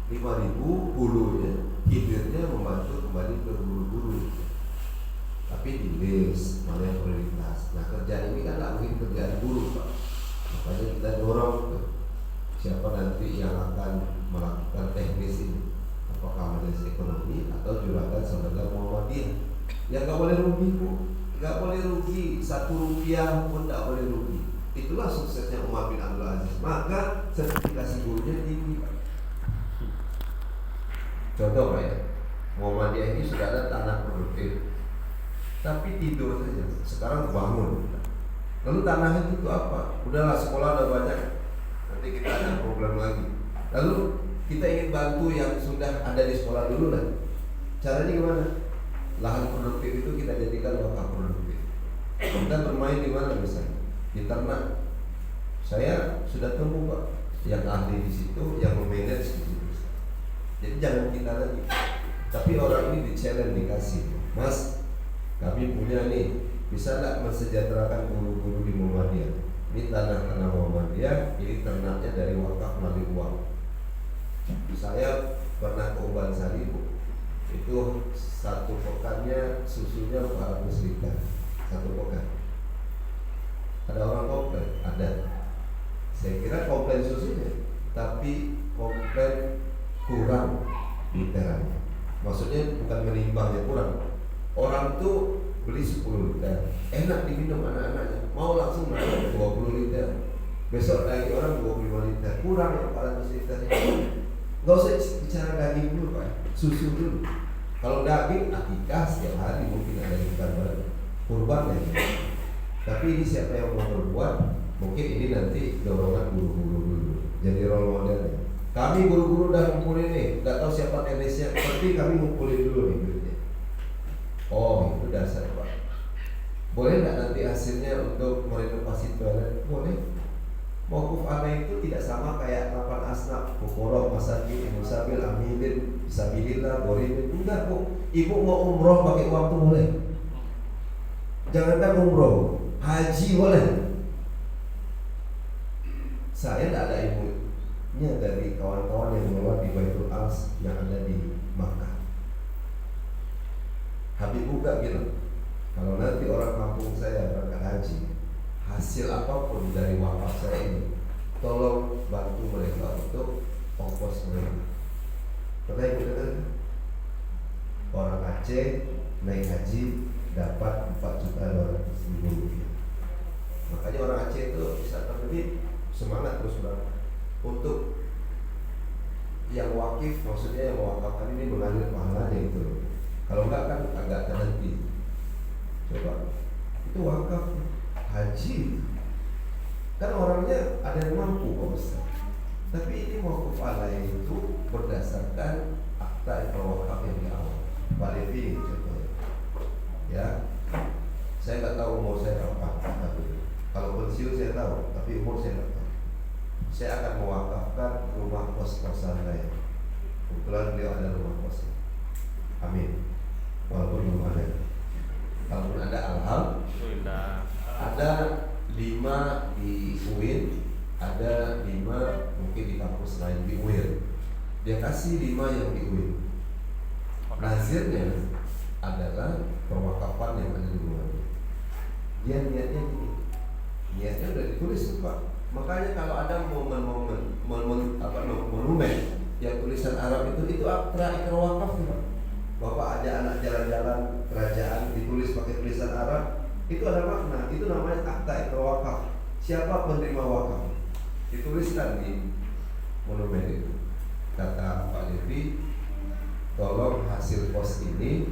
5.000 hulunya, hilirnya membantu kembali ke guru-guru. tapi ditulis mana yang prioritas. Nah kerjaan ini kan nggak mungkin kerjaan guru Pak, makanya kita dorong tuh, siapa nanti yang akan melakukan teknis ini, apakah majelis ekonomi atau juragan saudara Muhammadiyah. Ya nggak boleh rugi Bu, nggak boleh rugi, 1 rupiah pun nggak boleh rugi. Itulah suksesnya Umar bin Abdul Aziz. Maka sertifikasi gurunya tinggi Pak. Contoh Pak ya, Muhammadiyah ini sudah ada tanah produktif, tapi tidur saja. Sekarang bangun. Lalu tanahnya itu apa? Udahlah sekolah udah banyak, nanti kita ada problem lagi. Lalu kita ingin bantu yang sudah ada di sekolah dulu lah. Caranya gimana? Lahan produktif itu kita jadikan wakaf produktif. Kita bermain di mana misalnya? Di ternak. Saya sudah temu Pak yang ahli di situ, yang memanage di situ. Jadi jangan kita lagi. Tapi orang ini di-challenge, dikasih, Mas, kami punya nih, bisa nggak mensejahterakan guru-guru di Muhammadiyah? Ini tanah-tanah Muhammadiyah, ini ternaknya dari wakaf melalui uang. Saya pernah ke Ubansari Bu, itu 1 pekannya susunya 400 liter 1 pekan. Ada orang komplain? Ada. Saya kira komplain susunya, tapi komplain kurang literannya. Maksudnya bukan menimbangnya kurang. Orang tuh beli 10 liter, enak diminum anak-anaknya, mau langsung naik 20 liter. Besok lagi orang 25 liter, kurang ya 400 liter. Gak usah bicara daging dulu Pak, susu dulu. Kalau daging, akikah setiap hari mungkin ada yang baru, kurban lagi. Tapi ini siapa yang mau berbuat? Mungkin ini nanti dorongan guru-guru dulu, jadi role modelnya. Kami guru-guru udah ngumpulin nih, nggak tahu siapa teknisnya, tapi kami ngumpulin dulu nih duitnya. Oh itu dasar Pak. Boleh nggak nanti hasilnya untuk merenovasi toilet? Boleh. Mauquf aneh itu tidak sama kayak 8 asnaf, fuqara, masakin, musabil, amilin, fisabilillah, gorimin. Enggak Bu, ibu mau umroh pakai uang tuh boleh. Jangankan umroh, haji boleh. Saya tidak ada ibunya dari kawan-kawan yang melewat di Baitul As yang ada di Makkah. Habib juga bilang, kalau nanti orang kampung saya berangkat haji, hasil apapun dari wakaf saya ini, tolong bantu mereka untuk ongkos mereka. Pernah ibu dengar? Orang Aceh naik haji dapat 4.200.000 rupiah. Makanya orang Aceh itu bisa terbit semangat terus bang untuk yang wakif, maksudnya yang mewakafkan ini mengalir pahalanya itu. Kalau enggak kan agak terhenti. Coba itu wakaf haji kan orangnya ada yang mampu Pak Ustaz. Tapi ini mauquf alaih itu berdasarkan akta wakaf yang di awal. Pak Levi contohnya. Ya, saya nggak tahu umur saya berapa. Kalau pensiun saya tahu, tapi umur saya nggak tahu. Saya akan mewakafkan rumah kos-kosan saya. Kebetulan beliau ada rumah kos. Amin. Walaupun belum ada. Kalaupun ada alhamdulillah. Ada 5 di UIN, ada 5 mungkin di kampus lain di UIN. Dia kasih 5 yang di UIN. Nazirnya adalah perwakafan yang ada di rumah. Dia niatnya gini. Niatnya udah ditulis Pak. Makanya kalau ada monumen yang tulisan Arab itu akta ikrar wakaf Pak. Bapak ada anak jalan-jalan kerajaan ditulis pakai tulisan Arab, itu ada makna. Itu namanya akta ikrar wakaf. Siapa penerima wakaf? Dituliskan di monumen itu. Kata Pak Devi, tolong hasil pos ini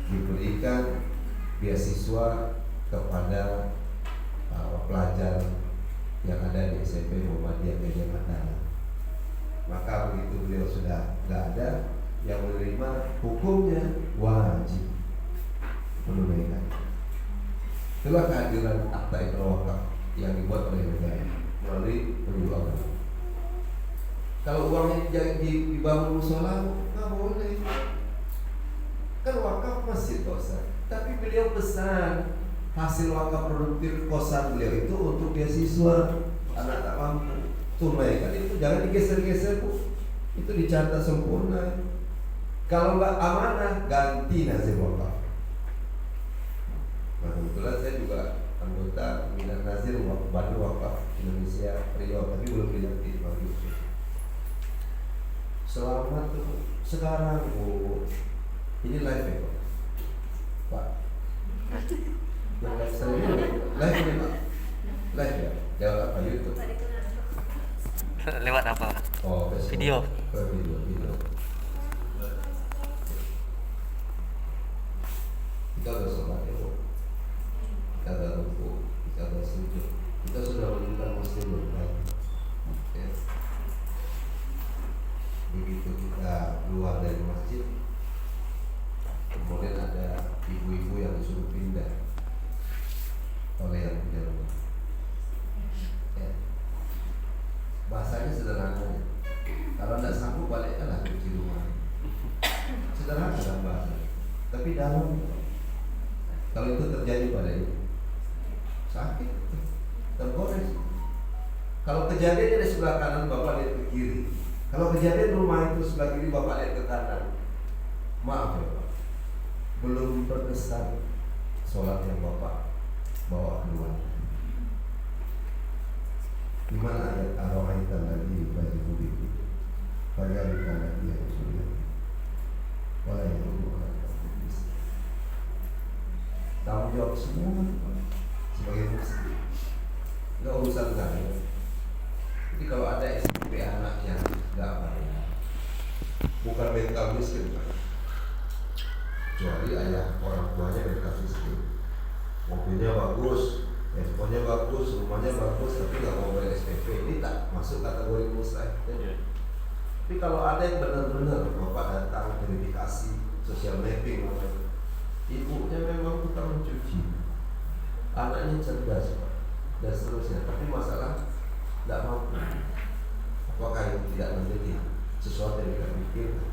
diberikan beasiswa kepada pelajar yang ada di SMP Muhammadiyah Medan Mandala. Maka begitu beliau sudah nggak ada, yang menerima hukumnya wajib menunaikan. Itulah kehadiran akta ikrar wakaf yang dibuat oleh negara melalui perjuangan. Kalau uangnya dibangun musola, nggak boleh. Kan wakaf masih dosa. Tapi beliau pesan hasil wakaf produktif kosan beliau itu untuk beasiswa anak tak mampu. Tunaikan itu, jangan digeser-geser Bu. Itu dicatat sempurna. Kalau nggak amanah, ganti nasib wakaf. Nah, kebetulan saya juga anggota Pembinaan Nazir Badan Wakaf Indonesia Riau, tapi belum dilantik lagi. Selamat sekarang, Bu. Ini live ya, Pak? Yang live saya ini live ini, Pak? Live ya? Lewat apa? YouTube? Lewat apa? Oh, Facebook. Video. Oh, video. Kita udah sholat ya, Bu. Kita udah rukuk, kita udah sujud, kita sudah menunjukkan muslim berbaik. Ya. Begitu kita keluar dari masjid, kemudian ada ibu-ibu yang disuruh pindah oleh yang punya rumah. Ya. Bahasanya sederhana. Kalau tidak sanggup balikkanlah kunci rumah. Sederhana kan bahasa, tapi dalam. Kalau itu terjadi pada ibu, sakit, tergores. Kalau kejadian di sebelah kanan, bapak lihat ke kiri. Kalau kejadian rumah itu sebelah kiri, bapak lihat ke kanan. Maaf ya Pak, belum berkesan sholat yang bapak bawa keluar. Di mana ayat Ar-Rahaitan lagi bagi budi Fadhalikan lagi yang sudah Wala yang tanggung jawab semua sebagai muslim. Nggak urusan kalian. Jadi kalau ada SPP anaknya nggak bayar, bukan mental miskin kan? Kecuali ayah orang tuanya mental miskin. Mobilnya bagus, handphonenya bagus, rumahnya bagus, tapi nggak mau bayar SPP, ini tak masuk kategori mustahil. Tapi kalau ada yang benar-benar bapak datang verifikasi social mapping, ibunya memang tukang mencuci, anaknya cerdas Pak, dan seterusnya, tapi masalah tidak mampu. Apakah yang tidak menjadi sesuatu yang kita pikirkan?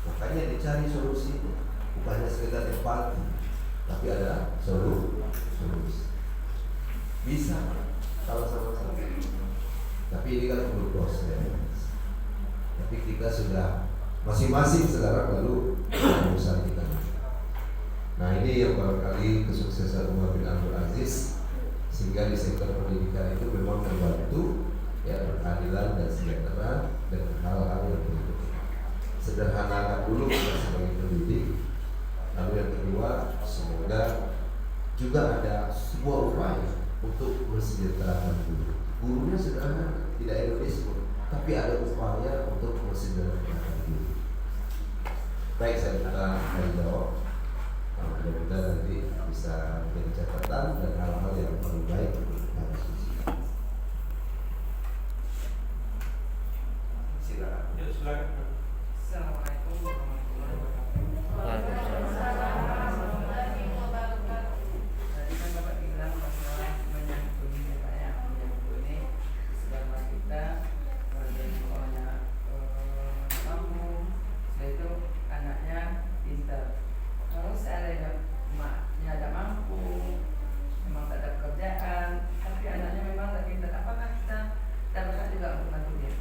Makanya dicari solusinya, bukannya sekedar empati, tapi ada solusi. Bisa kalau sama-sama. Tapi ini kan perlu proses. Tapi kita sudah masing-masing sekarang lalu urusan kita. Nah ini yang barangkali kesuksesan Umar bin Abdul Aziz, sehingga di sektor pendidikan itu memang membantu ya keadilan dan sejahtera dan hal-hal yang berikutnya. Sederhanakan dulu kita sebagai pendidik. Lalu yang kedua, semoga juga ada sebuah upaya untuk mensejahterakan guru. Gurunya sederhana, tidak egoisme, tapi ada upaya untuk mensejahterakan guru. Baik, saya akan jawab. Mudah-mudahan nanti bisa menjadi catatan dan hal-hal yang paling baik untuk kita diskusi. Silakan. Assalamualaikum warahmatullahi wabarakatuh. Tadi kan Bapak bilang masalah menyangkut ini Pak ya, menyangkut ini sebagai kita dari sekolahnya mampu, setelah itu anaknya pintar. Kalau seandainya emaknya tidak mampu, memang tak ada pekerjaan, tapi anaknya memang tak pintar, apakah kita berhak juga untuk bantu dia?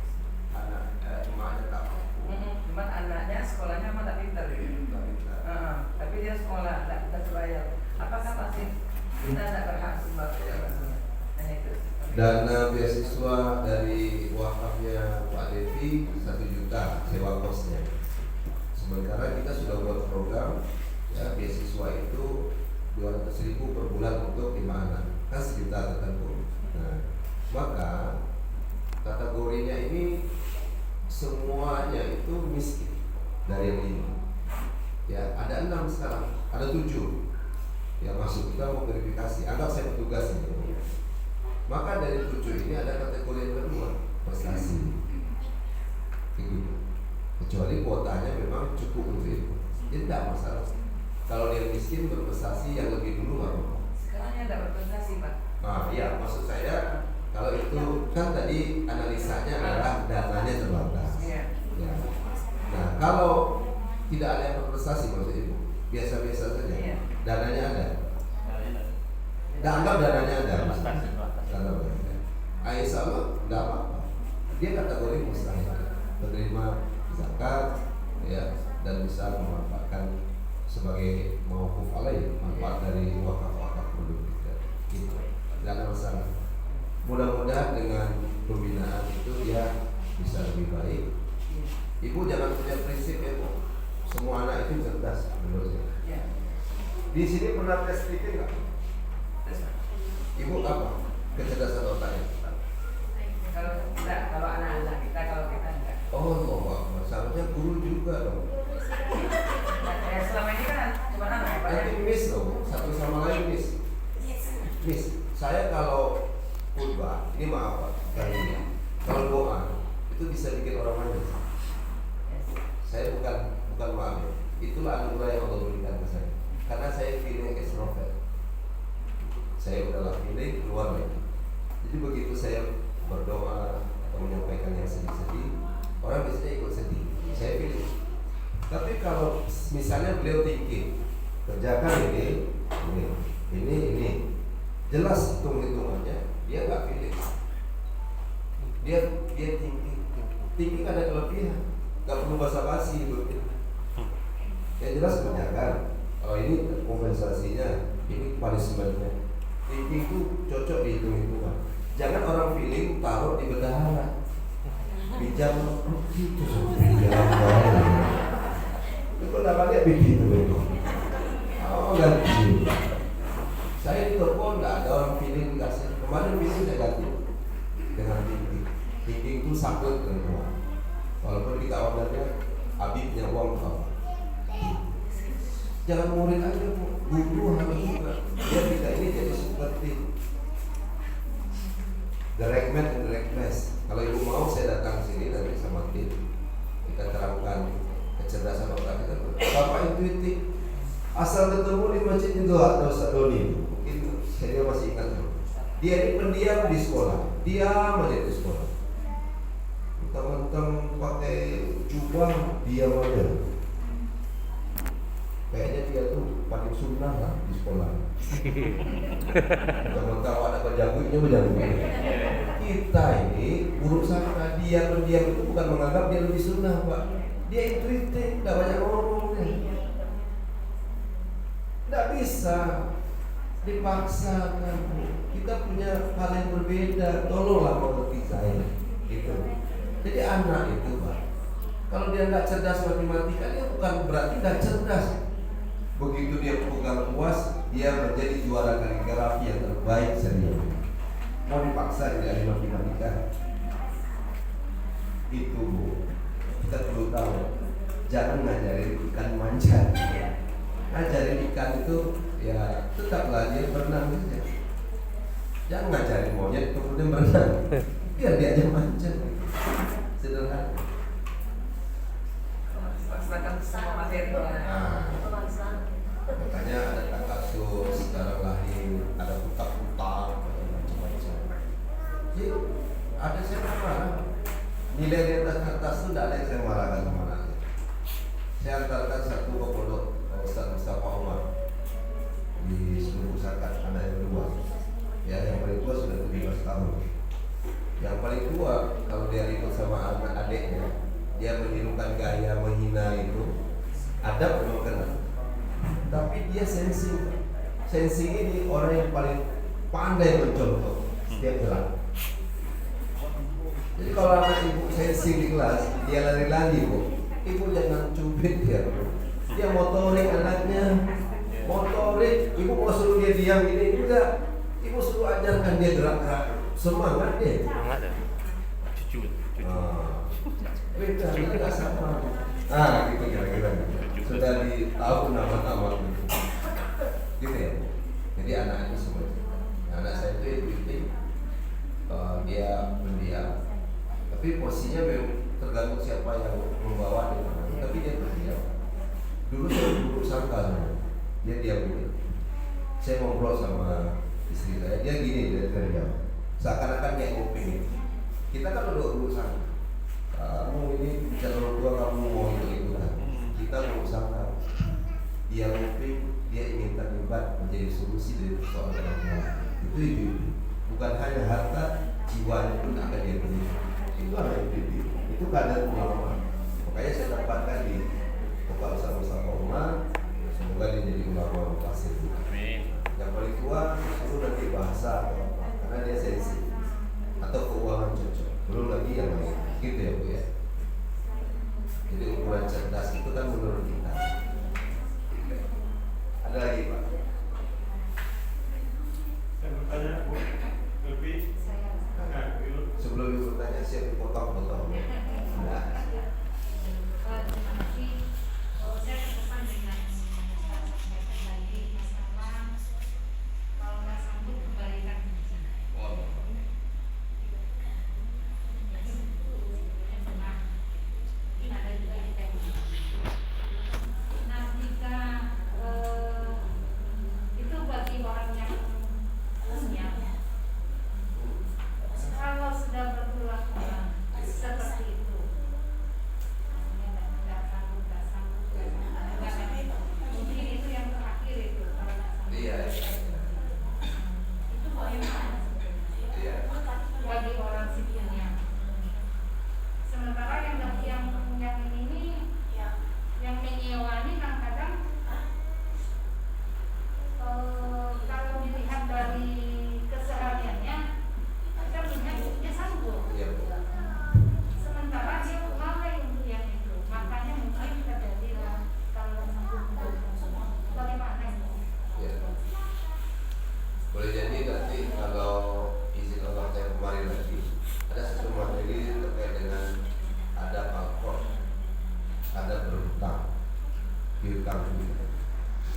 Emaknya tak mampu. Cuman anaknya sekolahnya memang tak pintar gitu. Tapi dia sekolah, tak kita terbayar. Apakah masih kita tidak berhak sebagai hanya itu? Dana beasiswa dari wakafnya Pak Devi 1 juta sewa kosnya. Sementara kita sudah buat program ya beasiswa itu 200.000 per bulan untuk 5 anak, kan 1 juta tertentu. Nah, maka kategorinya ini semuanya itu miskin dari yang ini. Ya ada 6 sekarang, ada 7 yang masuk. Kita mau verifikasi, anggap saya petugas ini. Maka dari 7 ini ada kategori yang kedua, prestasi. Gitu. Kecuali kuotanya memang cukup untuk itu, jadi tidak masalah. Kalau dia miskin berprestasi yang lebih dulu nggak apa-apa. Sekarang dia tidak berprestasi Pak. Nah, iya maksud saya kalau itu kan tadi analisanya adalah dananya terbatas. Iya. Ya. Nah, kalau tidak ada yang berprestasi maksud ibu, biasa-biasa saja. Iya. Dananya ada. Nah, anggap dananya ada. Anggap ada. Insya Allah tidak apa-apa. Dia kategori mustahil, menerima zakat, ya, dan bisa memanfaatkan sebagai mauquf alaih, manfaat dari wakaf Miss, saya kalau khutbah, ini maaf Pak, kalau doa itu bisa bikin orang nangis. Saya bukan maaf ya. Itulah anugerah yang Allah berikan ke saya. Karena saya feeling extrovert. Saya udahlah feeling keluar lagi. Jadi begitu saya berdoa atau menyampaikan yang sedih-sedih, orang biasanya ikut sedih. Saya feeling. Tapi kalau misalnya beliau thinking, kerjakan ini, jelas hitung-hitungannya, dia nggak feeling. Dia thinking ada kelebihan, nggak perlu basa-basi hidupnya. Ya jelas kerjakan. Kalau ini kompensasinya, ini punishmentnya. Thinking itu cocok dihitung-hitungan. Jangan orang feeling taruh di bendahara. Bijak gitu itu namanya begitu itu. Oh ganti. Saya di telepon nggak ada orang feeling dikasih. Kemarin feeling negatif dengan thinking. Thinking itu sakit dengan uang. Walaupun kita ordernya Habibnya uang apa? Jangan murid aja, guru harus juga. Biar kita ini jadi seperti direct man and direct mass. Kalau ibu mau saya datang sini nanti sama tim. Kita terangkan kecerdasan otak kita. Bapak intuitif. Asal ketemu di masjid itu atau Sadoni. Mungkin saya masih ingat. Dia ini pendiam di sekolah. Diam aja di sekolah. Teman-teman pakai jubah diam aja. Kayaknya dia tuh paling sunnah lah di sekolah. Teman-teman ada berjagungnya berjagung. Kita ini buruk sangka, dia pendiam itu bukan menganggap dia lebih sunnah Pak. Dia intuitif, tidak banyak ngomong. Tidak bisa dipaksakan. Kita punya hal yang berbeda. Tolonglah mengerti saya. Gitu. Jadi anak itu Pak, kalau dia nggak cerdas matematika, dia bukan berarti nggak cerdas. Begitu dia pegang UAS, dia menjadi juara kaligrafi yang terbaik serius. Mau dipaksa jadi ahli matematika? Itu Bu, kita perlu tahu. Jangan ngajarin ikan manja. Ngajarin ikan itu ya tetaplah dia berenang saja. Jangan ngajarin monyet kemudian berenang. Biar dia aja manja. Sederhana. Paksakan semua materi. Makanya ada kasus sekarang lahir, ada hutang-hutang, macam-macam. Jadi ada saya marah. Nilai di atas kertas itu tidak ada yang saya marahkan sama anaknya. Saya antarkan satu ke pondok Ustaz Mustafa Umar di seluruh zakat anak yang kedua. Ya, yang paling tua sudah 17 tahun. Yang paling tua kalau dia ribut sama anak adiknya, dia menirukan gaya menghina itu, adab belum kena. Tapi dia sensing. Sensing ini orang yang paling pandai mencontoh setiap gerak. Jadi kalau anak ibu sensing di kelas, dia lari-lari Bu, ibu jangan cubit dia. Dia motorik anaknya, motorik. Ibu mau suruh dia diam gini, enggak. Ibu suruh ajarkan dia gerak-gerak. Semangat dia. Semangat ya. Cucu. Beda, nggak sama. Gitu kira-kira. Sudah tahu nama-nama gitu ya. Jadi anak itu semua. Anak saya itu intuitif, dia pendiam. Tapi posisinya memang tergantung siapa yang membawa dia. Tapi dia pendiam. Dulu saya buruk sangka dia diam begini. Saya ngobrol sama istri saya, dia gini, dia terdiam. Seakan-akan dia nguping. Kita kan udah buruk sangka. Kamu ini bicara orang tua, kamu mau ikut-ikutan. Kita berusaha, dia nguping, dia ingin terlibat menjadi solusi dari persoalan orang tua. Itu bukan hanya harta, jiwanya pun akan dia beli. Itu ada itu kadar ulama. Makanya saya dapatkan di Bapak Ustaz Mustafa Umar. Semoga dia jadi ulama klasik. Yang paling tua itu nanti bahasa karena dia sensi atau keuangan cocok. Belum lagi yang lain. Gitu ya Bu ya. Jadi ukuran cerdas itu kan menurut kita. Ada lagi Pak? Saya bertanya Bu, lebih Sebelum ibu bertanya siap dipotong-potong. Nah. Terima kasih. Saya berkesan dengan tadi masalah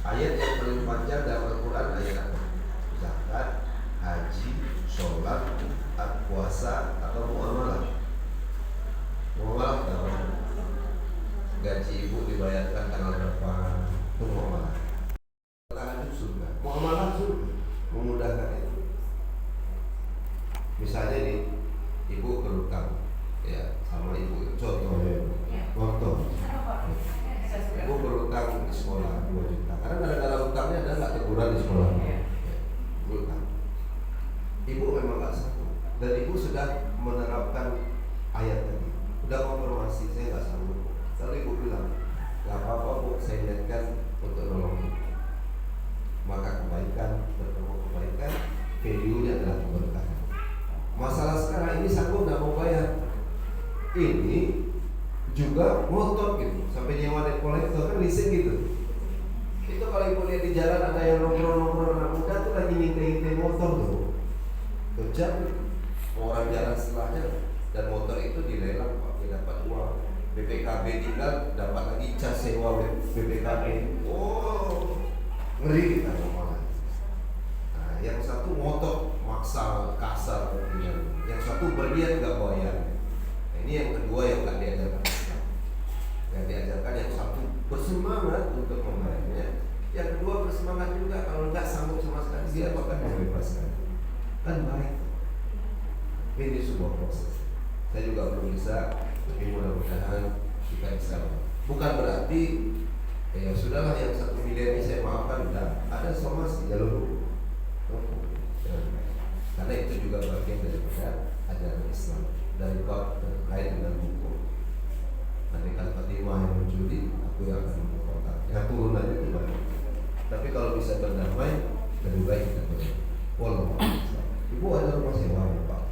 Ayat yang paling panjang dalam Al-Quran ayat apa? Zakat, haji, sholat, puasa, atau muamalah. Muamalah tahu? Gaji ibu dibayarkan tanggal berapa? Itu muamalah. Tangan itu surga. Muamalah surga, memudahkan itu. Misalnya nih, ibu berutang, ya sama ibu. Contoh. Ibu berutang di sekolah 2 juta. Karena gara-gara utangnya ada nggak teguran di sekolah. Berutang. Ibu memang nggak sanggup. Dan ibu sudah menerapkan ayat tadi. Udah konfirmasi, saya nggak sanggup. Lalu ibu bilang, nggak apa-apa bu, saya niatkan untuk nolong. Maka kebaikan bertemu kebaikan, value-nya adalah keberkahan. Masalah sekarang ini sanggup nggak mau bayar. Ini juga motor gitu, sampai nyewa debt collector kan leasing gitu. Itu kalau ibu lihat di jalan ada yang nongkrong anak muda tuh lagi ngintai motor tuh, kejam orang jalan setelahnya, dan motor itu dilelang pak, dia dapat uang. BPKB tinggal dapat lagi cas sewa BPKB. Oh, ngeri kita ngomongnya. Nah, yang satu motor maksa kasar, yang satu berniat nggak bayar. Nah, ini yang kedua yang nggak diajarkan. Yang diajarkan yang satu bersemangat untuk membayarnya, yang kedua bersemangat juga kalau nggak sanggup sama sekali dia akan membebaskan. Kan baik. Ini sebuah proses. Saya juga belum bisa, tapi mudah-mudahan kita bisa. Bukan berarti ya sudahlah yang 1 miliar ini saya maafkan, udah ada somasi jalur hukum. Karena itu juga bagian daripada ajaran Islam dari bab terkait dengan hukum. Nanti kan Fatimah yang mencuri, aku yang akan memperkotak. Yang turunannya itu banyak. Tapi kalau bisa berdamai, lebih baik kita berdamai. Walaupun ibu ada rumah sewa Pak.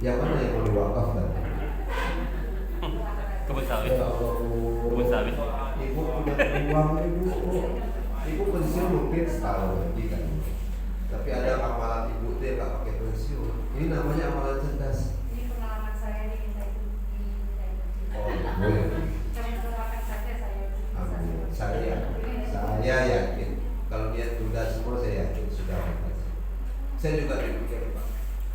Yang mana yang mau diwakafkan? Kebun sawit. Ya Allah, Kebun sawit. Ibu punya uang ibu pensiun mungkin setahun lagi kan. Tapi ada amalan ibu tuh yang nggak pakai pensiun. Ini namanya amalan cerdas. Ini pengalaman saya nih, minta itu. Oh, boleh. Kami doakan saja saya. Amin. Saya yakin kalau dia tunda semua, saya yakin sudah berhasil. Saya juga demikian Pak.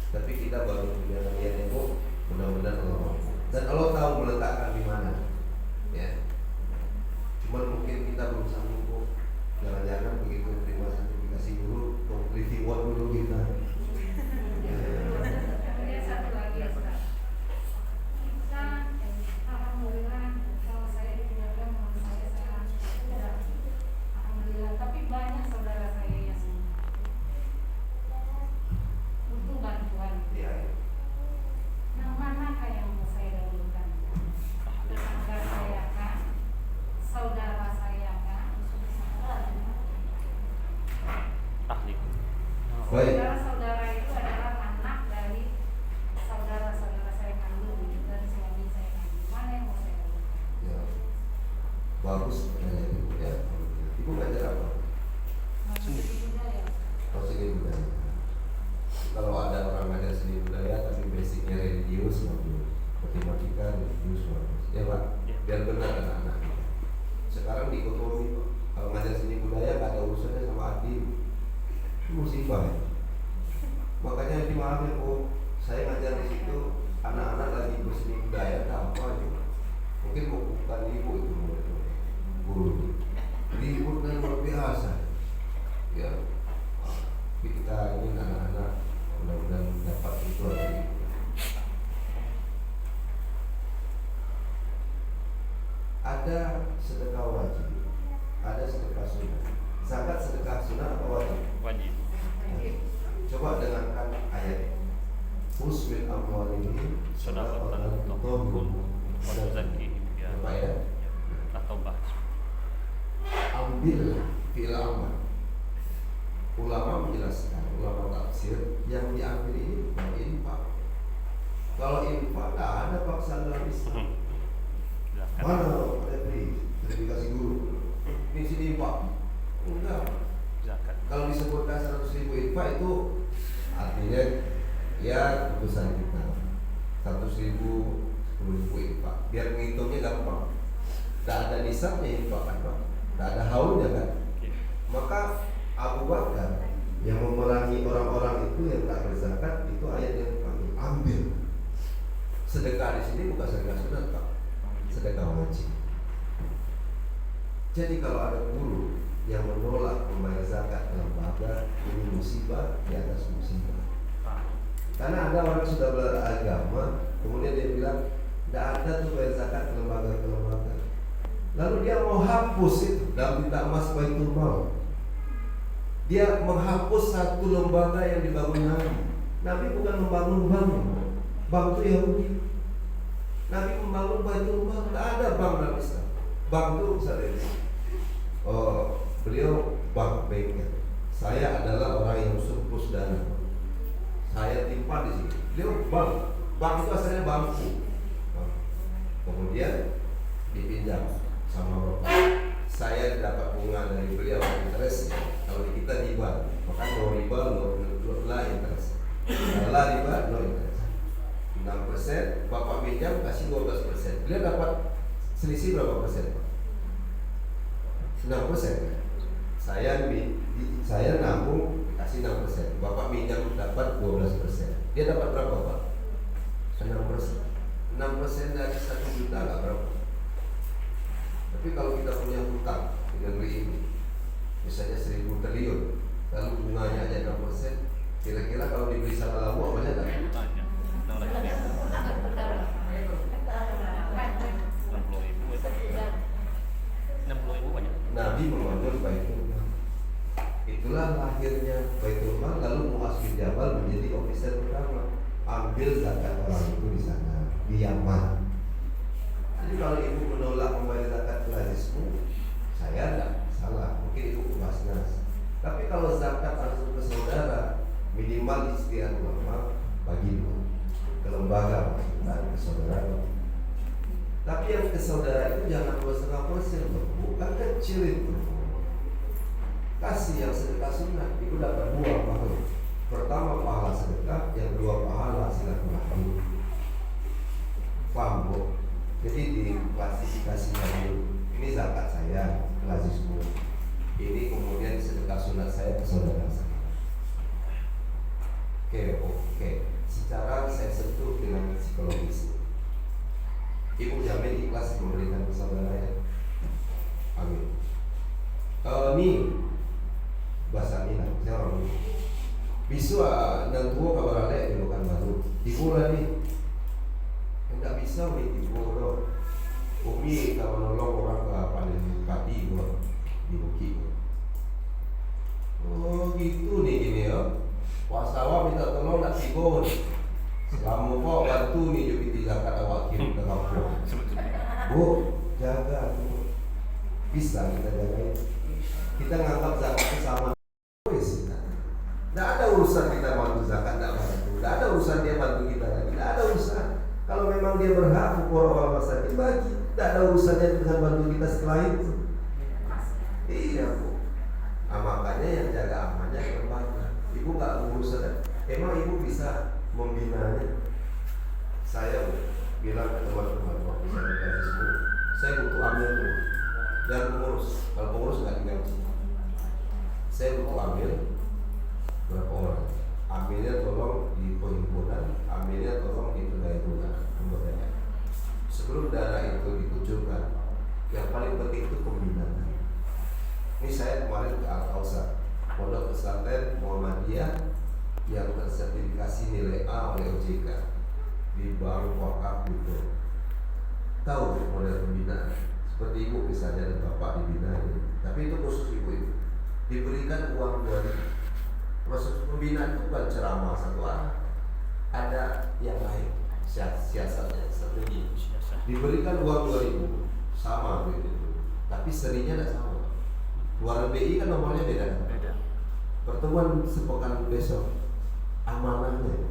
Tapi kita baru punya niat ibu, mudah-mudahan Allah mampu. Dan Allah tahu meletakkan di mana. Ya. Cuman mungkin kita belum sanggup Bu. Jangan-jangan begitu terima sertifikasi guru, mau reward dulu kita. Kemudian satu lagi ya Ustaz. Kita alhamdulillah kalau saya ditinggalkan sama saya sudah alhamdulillah, tapi banyak saudara saya yang butuh bantuan. Iya. Yang manakah yang mau saya dahulukan? Tetangga saya kah? Saudara saya kah? Ahli. Baik. Saudara-saudara itu adalah anak dari saudara-saudara saya kandung, dari suami saya kandung. Mana yang mau saya dahulukan? Ya. Bagus pertanyaan ibu ya. Ibu ngajar apa? Masuk di budaya. Oh, seni budaya. Kalau ada orang ngajar seni budaya tapi basicnya religius, bagus. Matematika religius, bagus. Ya Pak, biar benar anak-anak. Sekarang dikotomi Pak. Kalau ngajar seni budaya gak ada urusannya sama adik. Itu musibah ya. Makanya dimaafin Bu, saya ngajar di situ anak-anak lagi berseni budaya apa aja. Mungkin bukan ibu itu guru. Ribut dan luar biasa. Ya. Tapi kita ingin anak-anak mudah-mudahan dapat itu lagi. Ada sedekah wajib, ada sedekah sunnah. Zakat sedekah sunnah apa wajib? Wajib. Coba dengarkan ayat. Usmin amwalihim Shadaqatan tutahhiruhum wa tuzakkihim biha. Apa ya? At-Taubah. Ambil fi'il amal. Ulama menjelaskan, ulama tafsir yang diambil ini bukan infak. Kalau infak tak ada paksaan dalam Islam. Mana sertifikasi guru? Ini sini infak. Enggak. Zakat. Kalau disebutkan 100.000 infak itu artinya ya keputusan kita 100.000, 10.000 infak. Biar menghitungnya gampang. Tak ada nisabnya infak kan Pak. Tak ada haulnya kan. Maka Abu Bakar yang memerangi orang-orang itu yang tak berzakat, itu ayat yang dipanggil ambil. Sedekah di sini bukan sedekah sunat, Pak. Sedekah wajib. Jadi kalau ada guru yang menolak membayar zakat ke lembaga, ini musibah di atas musibah. Karena ada orang sudah beragama, kemudian dia bilang tidak ada tuh bayar zakat ke lembaga. Lalu dia mau hapus itu dalam tinta emas Baitul Mal. Dia menghapus satu lembaga yang dibangun Nabi. Nabi bukan membangun bank itu Yahudi. Nabi membangun Baitul Mal. Tidak ada bank dalam Islam. Bank itu misalnya, beliau bank banker. Saya adalah orang yang surplus dana. Saya timpan di sini. Beliau bank itu asalnya bangku. Kemudian dipinjam sama bapak. Saya dapat bunga dari beliau interest. Kalau di kita riba, maka no riba no interest. Kalau riba no interest. 6%, bapak pinjam kasih 12%. Beliau dapat selisih berapa persen? 6%. Saya nabung kasih 6%. Bapak pinjam dapat 12%. Dia dapat berapa, Pak? 6%. 6% dari 1 juta nggak berapa. Tapi kalau kita punya hutang di negeri ini, misalnya 1.000 triliun, lalu bunganya aja 6%, kira-kira kalau dibeli sama labu banyak nggak? 60.000 banyak. Nabi membangun Baitul Mal. Itulah lahirnya Baitul Mal. Lalu Muaz bin Jabal menjadi officer pertama, ambil zakat orang itu di sana, di Yaman. Jadi kalau ibu menolak membayar zakat lazismu, saya tidak salah, mungkin ibu kebasnas. Tapi kalau zakat langsung ke saudara, minimal istiadat ulama bagi ke lembaga, bukan ke saudara. Tapi yang ke saudara itu jangan 2,5%, bukan kecil itu. Kasih yang sedekah sunat, itu dapat 2 pahala. Pertama pahala sedekah, yang kedua pahala silaturahmi. Paham, Bu? Jadi diklasifikasikan dulu. Ini zakat saya, lazismu. Ini kemudian sedekah sunat saya ke saudara saya. Oke. Secara saya sentuh dengan psikologis. Ibu jamin ikhlas memberikan ke saudara ya. Amin. Ini bahasa Minang, saya orang dulu. Bisu dan tua kabar alek di Lokan Batu. Ibu lah nih. Enggak bisa ibu loh. Umi kalau nolong orang ke panen padi gua di Bukit. Oh gitu nih gini ya. Wasawa minta tolong nak tibon. Selama kau bantu nih jadi zakat awak kirim ke kampung. Bu, jaga bu. Bisa kita jagain. Kita nganggap zakat itu sama. Tidak ada urusan kita bantu zakat, tidak ada urusan dia bantu kita lagi, tidak ada urusan. Kalau memang dia berhak ukur orang masyarakat bagi, tidak ada urusannya dengan bantu kita setelah itu. Iya bu. Makanya yang jaga amannya lembaga. Ibu nggak urusan. Emang ibu bisa membinanya? Saya bilang ke teman-teman waktu saya dikasih semua, saya butuh ambil dulu dan pengurus. Kalau pengurus nggak tinggal di sini. Saya butuh ambil berapa orang? Ambilnya tolong di perhimpunan, ambilnya tolong di pendayaan pemberdayaan. Sebelum dana itu dikucurkan, yang paling penting itu pembinaan. Ini saya kemarin ke Al-Kausar, Pondok Pesantren Muhammadiyah yang tersertifikasi nilai A oleh OJK di Bank Wakaf itu. Tahu model pembinaan seperti ibu misalnya dan bapak dibina ini, tapi itu khusus ibu diberikan uang dari proses pembinaan itu bukan ceramah satu arah, ada yang lain siasatnya strategi. Diberikan uang 2.000 sama begitu, tapi serinya tidak sama. Luar BI kan nomornya beda. Pertemuan sepekan besok, amanahnya,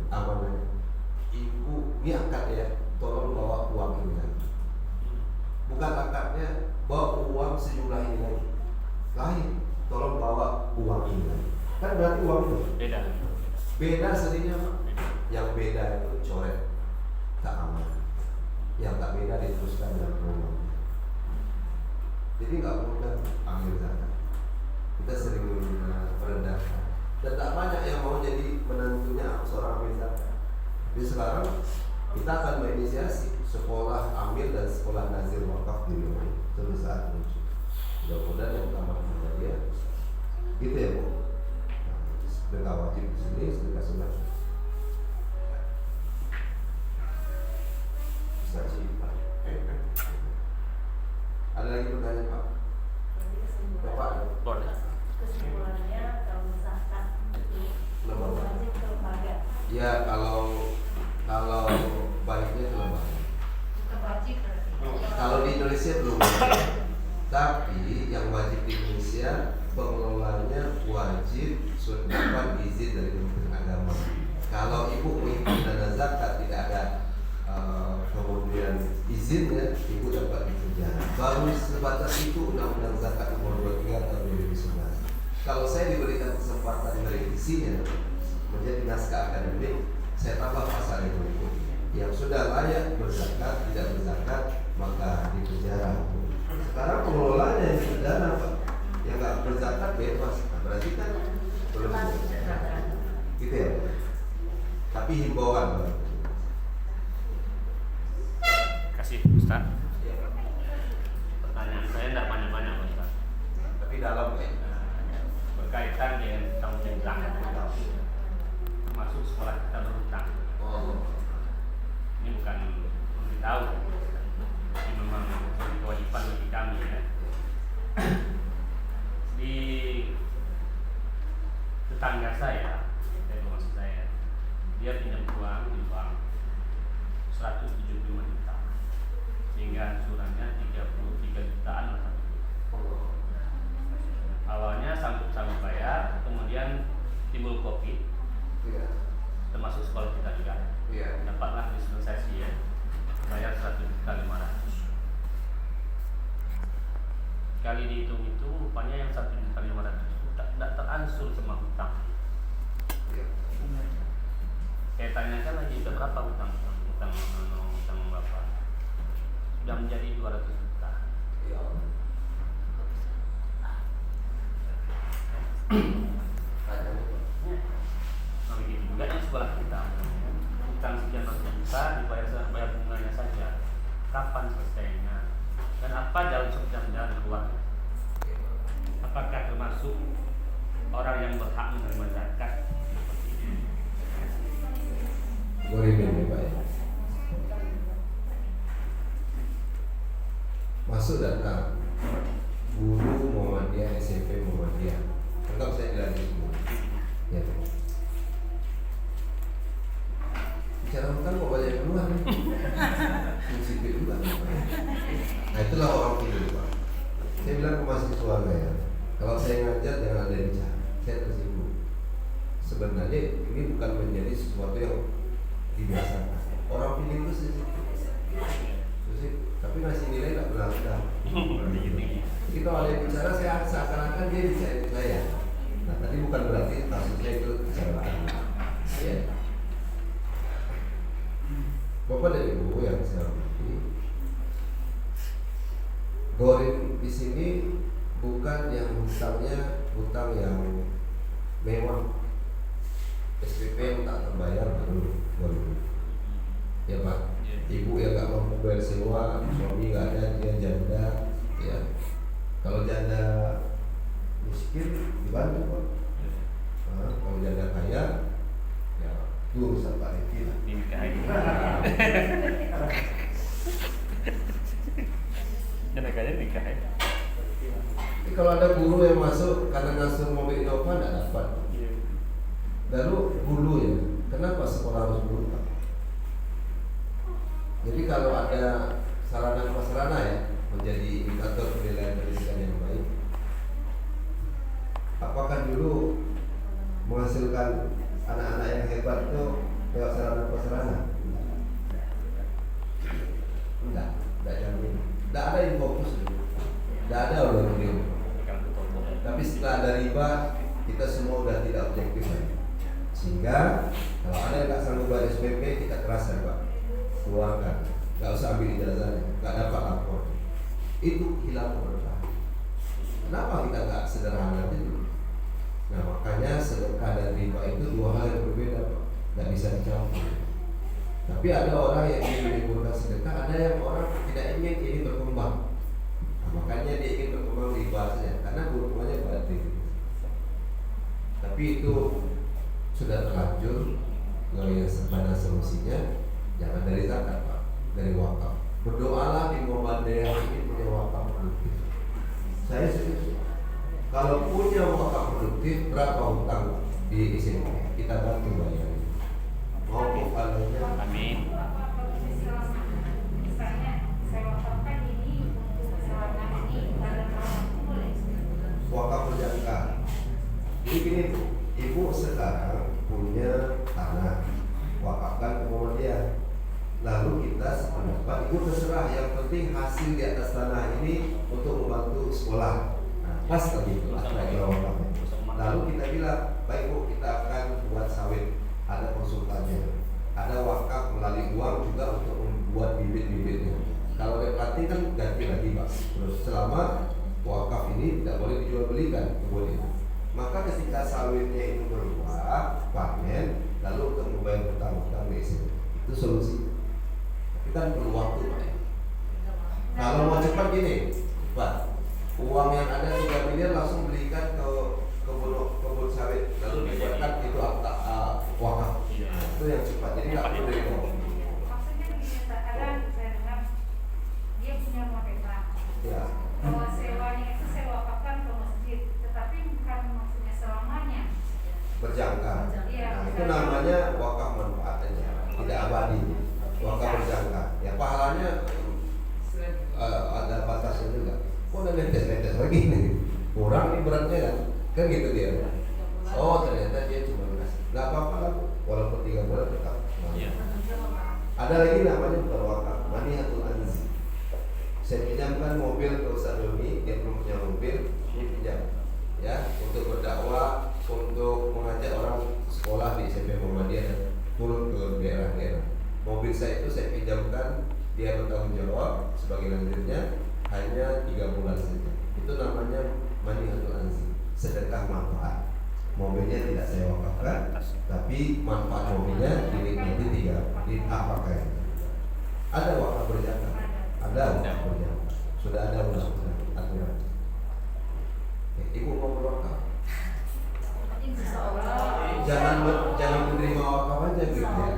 ibu ini akad ya, tolong bawa uang ini lagi. Bukan akadnya bawa uang sejumlah ini lagi, lain, tolong bawa uang ini lagi. Kan berarti uang itu beda serinya, Pak. Yang beda itu coret, tak aman. Yang tak beda diteruskan dengan uang. Jadi nggak mudah ambil zakat. kita sering merendahkan. Dan tak banyak yang mau jadi menantunya seorang amil zakat. Jadi sekarang kita akan menginisiasi sekolah amil dan sekolah nazir wakaf di rumah. Suatu saat muncul. Mudah-mudahan yang utama adalah dia. Gitu ya Bu. Sedekah wajib di sini, sedekah sunat. Bisa Pak. Ada lagi pertanyaan Pak? Bapak. Boleh. Kesimpulannya kalau zakat itu wajib ke lembaga. Ya kalau baiknya ke lembaga. Bukan wajib berarti. Kalau di Indonesia belum ada. Tapi yang wajib di Indonesia pengelolanya wajib sudah dapat izin dari Kementerian Agama. Kalau ibu mengikuti dana zakat tidak ada kemudian izinnya, ibu dapat dipenjara. Baru sebatas itu Undang-Undang Zakat Nomor 23 tahun 2011. Kalau saya diberikan kesempatan merevisinya menjadi naskah akademik, saya tambah pasal yang berikut. Yang sudah layak berzakat, tidak berzakat, maka dipenjara. Sekarang pengelolanya yang sederhana Pak, yang nggak berzakat bebas, nah, berarti kan belum gitu ya. Tapi himbauan Pak. Kasih Ustaz. Pertanyaan saya tidak banyak-banyak Ustaz. Tapi dalam Berkaitan dengan tanggung jawab termasuk sekolah kita berhutang. Ini bukan memberitahu, ini memang kewajiban bagi kami ya. Di tetangga saya, maksud saya, dia pinjam uang di bank 175 juta, sehingga angsurannya 33 jutaan lah. Awalnya sanggup bayar, kemudian timbul COVID, termasuk sekolah kita juga. Dapatlah dispensasi ya, bayar 1.500.000. Kali dihitung itu rupanya yang 1.500.000 itu tidak teransur sama hutang. Saya tanyakan lagi sudah berapa hutang berapa? Sudah menjadi 200 juta. Nah begitu juga yang sekolah kita. Hutang sekian ratus juta dibayar bunganya saja. Kapan selesainya? Dan apa jalan keluarnya? Apakah termasuk orang yang berhak menerima zakat? Goremin ya Pak ya. Masuk datang guru Muhammadiyah, SMP Muhammadiyah. Anggap saya dilanjut semua. Ya. Bicara hutang kok banyak keluar nih. Musibah juga. Nah itulah orang itu Pak. Saya bilang ke mahasiswa saya, kalau saya ngajar jangan ada yang bicara. Saya tersinggung. Sebenarnya ini bukan menjadi sesuatu yang dibiasakan. Orang pilih itu sih, tapi ngasih nilai nggak pernah ada. Jadi kalau ada yang bicara, saya seakan-akan dia bicara saya. Nah tadi bukan berarti kasusnya itu bicara ya. Bapak dan Ibu yang saya hormati, Gorin di sini bukan yang hutang yang mewah. SPP yang tak terbayar baru Gorin. Ya Pak, ibu yang nggak mampu bayar sewa, suami nggak ada, dia janda, ya. Kalau janda miskin dibantu Pak. Nah, kalau janda kaya, ya itu urusan Pak Riki lah. Janda kaya nikah ya. Tapi kalau ada guru yang masuk karena ngasur mobil Innova nggak dapat. Lalu hulu ya, kenapa sekolah harus hulu Pak? Jadi kalau ada sarana prasarana ya menjadi indikator penilaian pendidikan yang baik. Apakah dulu menghasilkan anak-anak yang hebat itu lewat sarana prasarana? Enggak jamin. Tidak ada yang fokus dulu. Tidak ada orang dulu. Tapi setelah ada riba, kita semua sudah tidak objektif lagi. Sehingga kalau ada yang nggak sanggup bayar SPP, kita keras ya Pak, keluarkan. Nggak usah ambil ijazahnya, nggak dapat lapor. Itu hilang keberkahan. Kenapa kita nggak sederhana aja dulu? Nah makanya sedekah dan riba itu dua hal yang berbeda Pak, nggak bisa dicampur. Tapi ada orang yang ingin menimbulkan sedekah, ada yang orang tidak ingin ini berkembang. Nah, makanya dia ingin berkembang riba saja, karena berhubungannya batin. Tapi itu sudah terlanjur. Mana solusinya? Jangan dari zakat Pak, dari wakaf. Berdoalah di Muhammadiyah ini punya wakaf produktif. Saya setuju. Kalau punya wakaf produktif, berapa hutang di SMP? Kita bantu bayar. Mau kepalanya? Amin. Misalnya saya wakafkan ini untuk selama ini pada tahun boleh. Wakaf berjangka. Jadi gini Bu, Ibu sekarang punya tanah, wakafkan ke Muhammadiyah. Lalu kita sependapat, Ibu terserah, yang penting hasil di atas tanah ini untuk membantu sekolah. Nah, pas lagi itu, wakafnya. Lalu kita bilang, baik Bu, kita akan buat sawit, ada konsultannya. Ada wakaf melalui uang juga untuk membuat bibit-bibitnya. Kalau replanting kan ganti lagi Pak. Terus selama wakaf ini tidak boleh dijual belikan kebun itu. Maka ketika sawitnya itu berbuah, panen, lalu untuk membayar hutang-hutang di sini, itu solusi. Tapi kan perlu waktu Pak. Kalau mau cepat gini, Pak, uang yang ada 3 miliar langsung belikan ke kebun sawit, lalu dibuatkan itu wakaf. Itu yang cepat. Jadi nggak perlu repot. Maksudnya begini, kadang saya dengar dia punya rumah petak. Ya. Kalau sewanya itu saya wakafkan ke masjid, tetapi bukan maksudnya selamanya. Berjangka. Iya, Nah, itu namanya wakaf manfaatnya, tidak abadi. Wakaf berjangka. Ya pahalanya ada batasnya juga. Kok ada netes-netes lagi nih? Kurang nih beratnya kan gitu dia. Oh ternyata dia cuma ngasih. Nggak apa-apa lah, walaupun 3 bulan tetap. Iya. Ada lagi namanya bukan wakaf, manihatul anzi. Saya pinjamkan mobil ke Ustaz Doni, dia belum punya mobil, ini pinjam. Ya, untuk berdakwah, untuk mengajak orang sekolah di SMP Muhammadiyah dan turun ke daerah-daerah. Mobil saya itu saya pinjamkan, dia bertanggung jawab sebagai lanjutnya hanya 3 bulan saja. Itu namanya manihatul anzi, sedekah manfaat. Mobilnya tidak saya wakafkan, tapi manfaat mobilnya dinikmati 3 diapakan. Ada wakaf berjangka, ada wakaf berjangka, sudah ada undang-undang aturan. Ibu mau berwakaf? Jangan menerima wakaf aja gitu ya.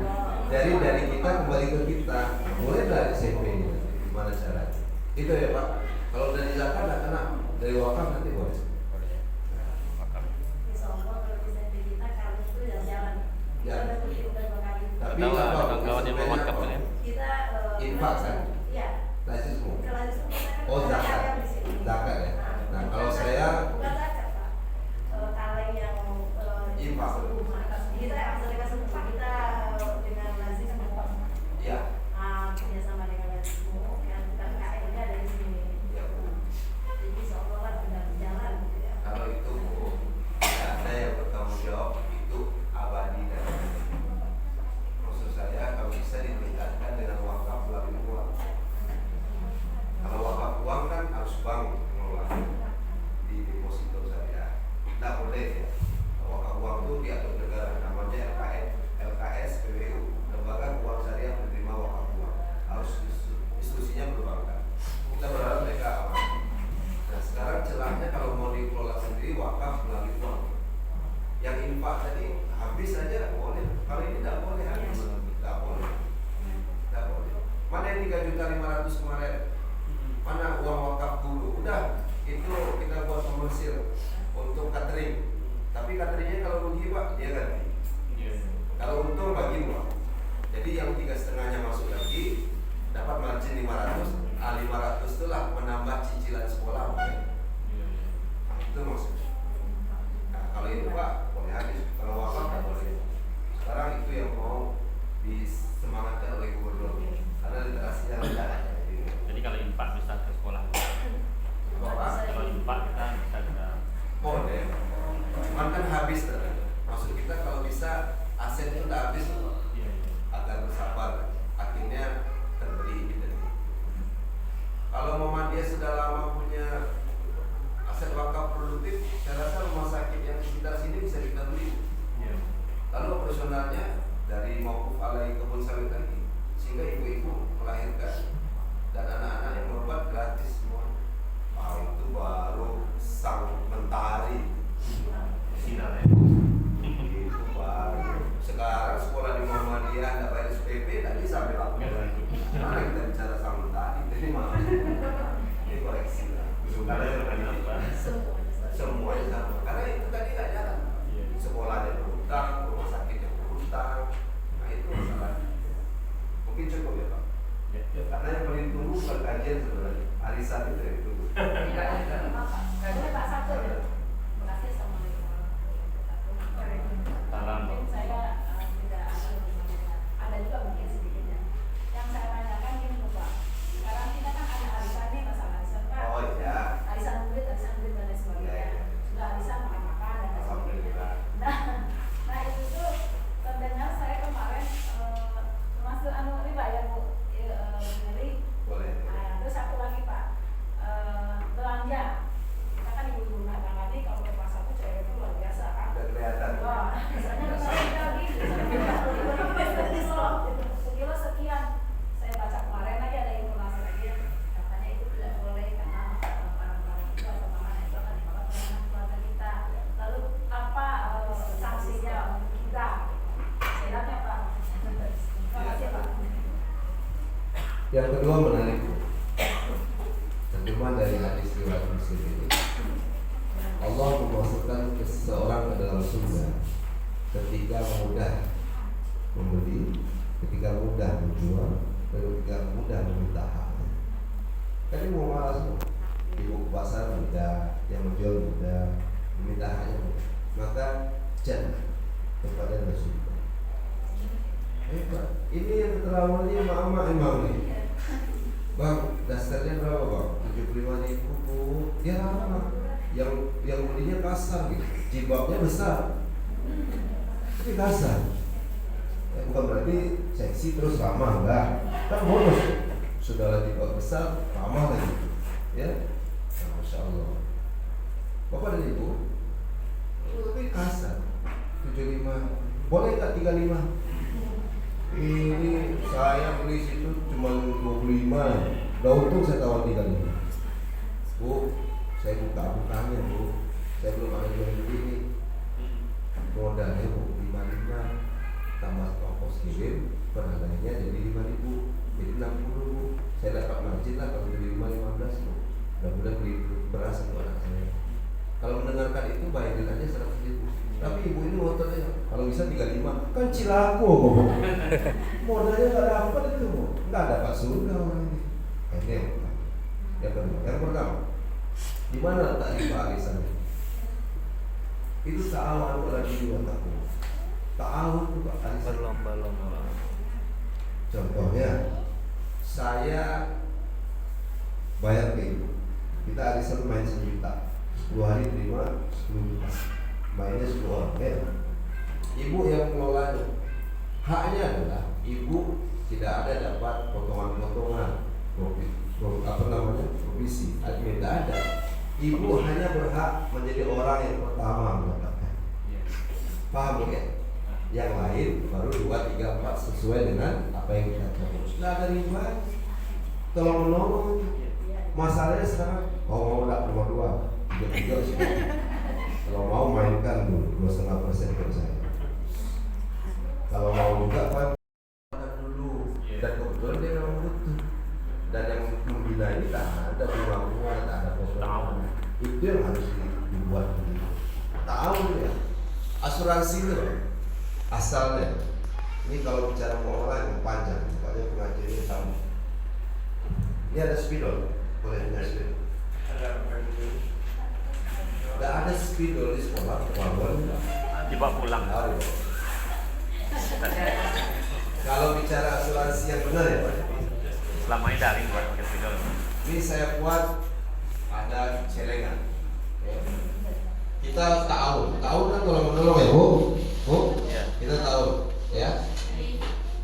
Dari kita kembali ke kita, mulai dari SMP ini, gimana caranya? Itu ya Pak. Kalau dari zakat nggak kena, dari wakaf nanti boleh. Ya. Tapi kawan-kawan yang mau wakaf kan ya? Infak kan? Iya. Laisismu. Oh, zakat. Zakat ya. Nah, kalau saya bukan zakat, Pak. Kalau yang infak. kita yang sedekah sumpah kita dengan lazim Ya. kerjasama dengan lazim yang bukan KL-nya ada di sini. Ya, Bu. Jadi seolah-olah sudah berjalan gitu ya. Kalau itu Bu, ada yang bertanggung jawab itu abadi dan maksud saya kalau bisa ditingkatkan dengan wakaf melalui uang. Kalau wakaf uang kan harus bank mengelola di deposito saya. Tidak boleh ya. Wakaf uang itu diatur negara namanya LKS PWU, Lembaga Uang Syariah Menerima Wakaf Uang. Harus institusinya berbankan. Kita berharap mereka aman. Nah sekarang celahnya kalau mau dikelola sendiri wakaf melalui uang. Yang infak tadi habis saja boleh. Kalau ini tidak boleh habis. Tidak boleh. Tidak boleh. Mana yang 3.500.000 kemarin? Mana uang wakaf dulu? Udah itu kita buat komersil untuk catering. Tapi cateringnya kalau rugi Pak dia ganti. Kalau untung bagi uang. Jadi yang 3,5-nya masuk lagi dapat margin 500. 500 itulah menambah cicilan sekolah. Nah, itu maksudnya. Nah, kalau itu Pak boleh habis. Kalau wakaf tidak boleh. Sekarang itu yang mau disemangatkan oleh gubernur karena literasinya rendah. Jadi kalau infak bisa ke sekolah. Kalau infak kita bisa ke Boleh. Cuman kan habis. Maksud kita kalau sebenarnya dari mauquf alai kebun sawit tadi, sehingga ibu-ibu melahirkan dan anak-anak yang berobat gratis semua. Itu baru sang mentari. Sinar ya. Itu baru. Sekarang sekolah di Muhammadiyah tidak bayar SPP, tidak bisa berlaku. Mana kita bicara sang mentari? Jadi maaf. Ini koreksi lah. Semuanya sama. Karena itu tadi nggak jalan. Sekolahnya berhutang, rumah sakitnya berhutang. Nah itu masalahnya. Mungkin cukup ya Pak. Karena yang paling ditunggu bukan kajian sebenarnya. Arisan itu yang ditunggu. Boleh Pak satu ya. Terima kasih. Assalamualaikum warahmatullahi wabarakatuh. Salam. Mungkin saya tidak ada juga mungkin sedikitnya. Yang saya tanyakan gini loh Pak. Sekarang kita kan ada arisan nih, masalah arisan Pak. Oh iya. Arisan murid dan lain sebagainya. Sudah arisan makan-makan dan lain sebagainya. Nah itu tuh terdengar saya kemarin termasuk ini Pak ya Bu. Boleh. Nah, terus satu lagi Pak, belanja. Kita kan ibu-ibu rumah tangga nih kalau ke pasar tuh cewek itu luar biasa kan. Udah kelihatan. Wah, misalnya kita lagi, sekilo sekian. Saya baca kemarin lagi ada informasi lagi katanya itu tidak boleh karena barang-barang itu atau makanan itu akan dimakan oleh anak keluarga kita. Lalu apa sanksinya untuk kita? Silakan Pak. Terima kasih Pak. Yang kedua menarik. Terjemahan dari hadis riwayat Muslim ini. Allah memasukkan seseorang ke dalam surga ketika mudah membeli, ketika mudah menjual, dan ketika mudah meminta haknya. Kan ini mau malas semua. Ibu ke pasar mudah, yang menjual mudah, meminta haknya mudah. Maka jannah tempatnya adalah surga. Hebat. Ini yang keterlaluan ini emak-emak emang nih. Bang, dasarnya berapa bang? 75.000 Bu. Dia lama. Yang belinya kasar gitu. Jilbabnya besar. Tapi kasar. Bukan berarti seksi terus ramah enggak. Kan bonus. Sudahlah jilbab besar, ramah lagi. Ya. Nah, Masya Allah. Bapak dan Ibu, tapi kasar. 75. Boleh enggak 35? Ini saya beli situ cuma 25. Udah untung saya tawar 35. Bu, saya buka-bukanya Bu. Saya belum ada jual begini. Modalnya Bu 55 tambah ongkos kirim, perharganya jadi 5.000. Jadi 60 Bu. Saya dapat margin lah kalau beli 15 Bu. Mudah-mudahan beli beras untuk anak saya. Kalau mendengarkan itu bayarin aja 100.000. Tapi ibu ini motornya kalau bisa 35, kan cilaku kok. Modalnya nggak dapat itu, nggak dapat surga orang ini. Ini yang kedua. Yang pertama, di mana letak riba arisan? Itu ta'awun ala birri wa taqwa. Ta'awun itu arisan lomba-lomba. Contohnya, saya bayar ke ibu, kita arisan main 1 juta, 10 hari terima 10 juta. Mainnya 10 orang ya. Ibu yang mengelolanya. Haknya adalah ibu tidak ada dapat potongan-potongan provisi, admin tidak ada. Ibu hanya berhak menjadi orang yang pertama mendapatkan. Paham ya? Yang lain baru 2, 3, 4 sesuai dengan apa yang kita tahu. Tidak ada riba. Tolong menolong. Masalahnya sekarang mau enggak nomor 2, 3 sih. Kalau mau mainkan dulu 2,5% ke saya. Kalau mau juga Pak dulu. Dan kebetulan dia memang butuh. Dan yang membina ini tak ada bunga-bunga, tak ada potongan. Itu yang harus dibuat dulu. Tahu ya. Asuransi itu asalnya. Ini kalau bicara pengelolaan yang panjang, makanya pengajiannya sama. Ini ada spidol, boleh dengar spidol. Tidak ada spidol di sekolah, Dibawa pulang. Kalau bicara asuransi yang benar ya Pak. Selama ini daring buat pakai spidol. Ini saya buat ada celengan. Kita tahu kan kalau menolong ya Bu, kita tahu ya.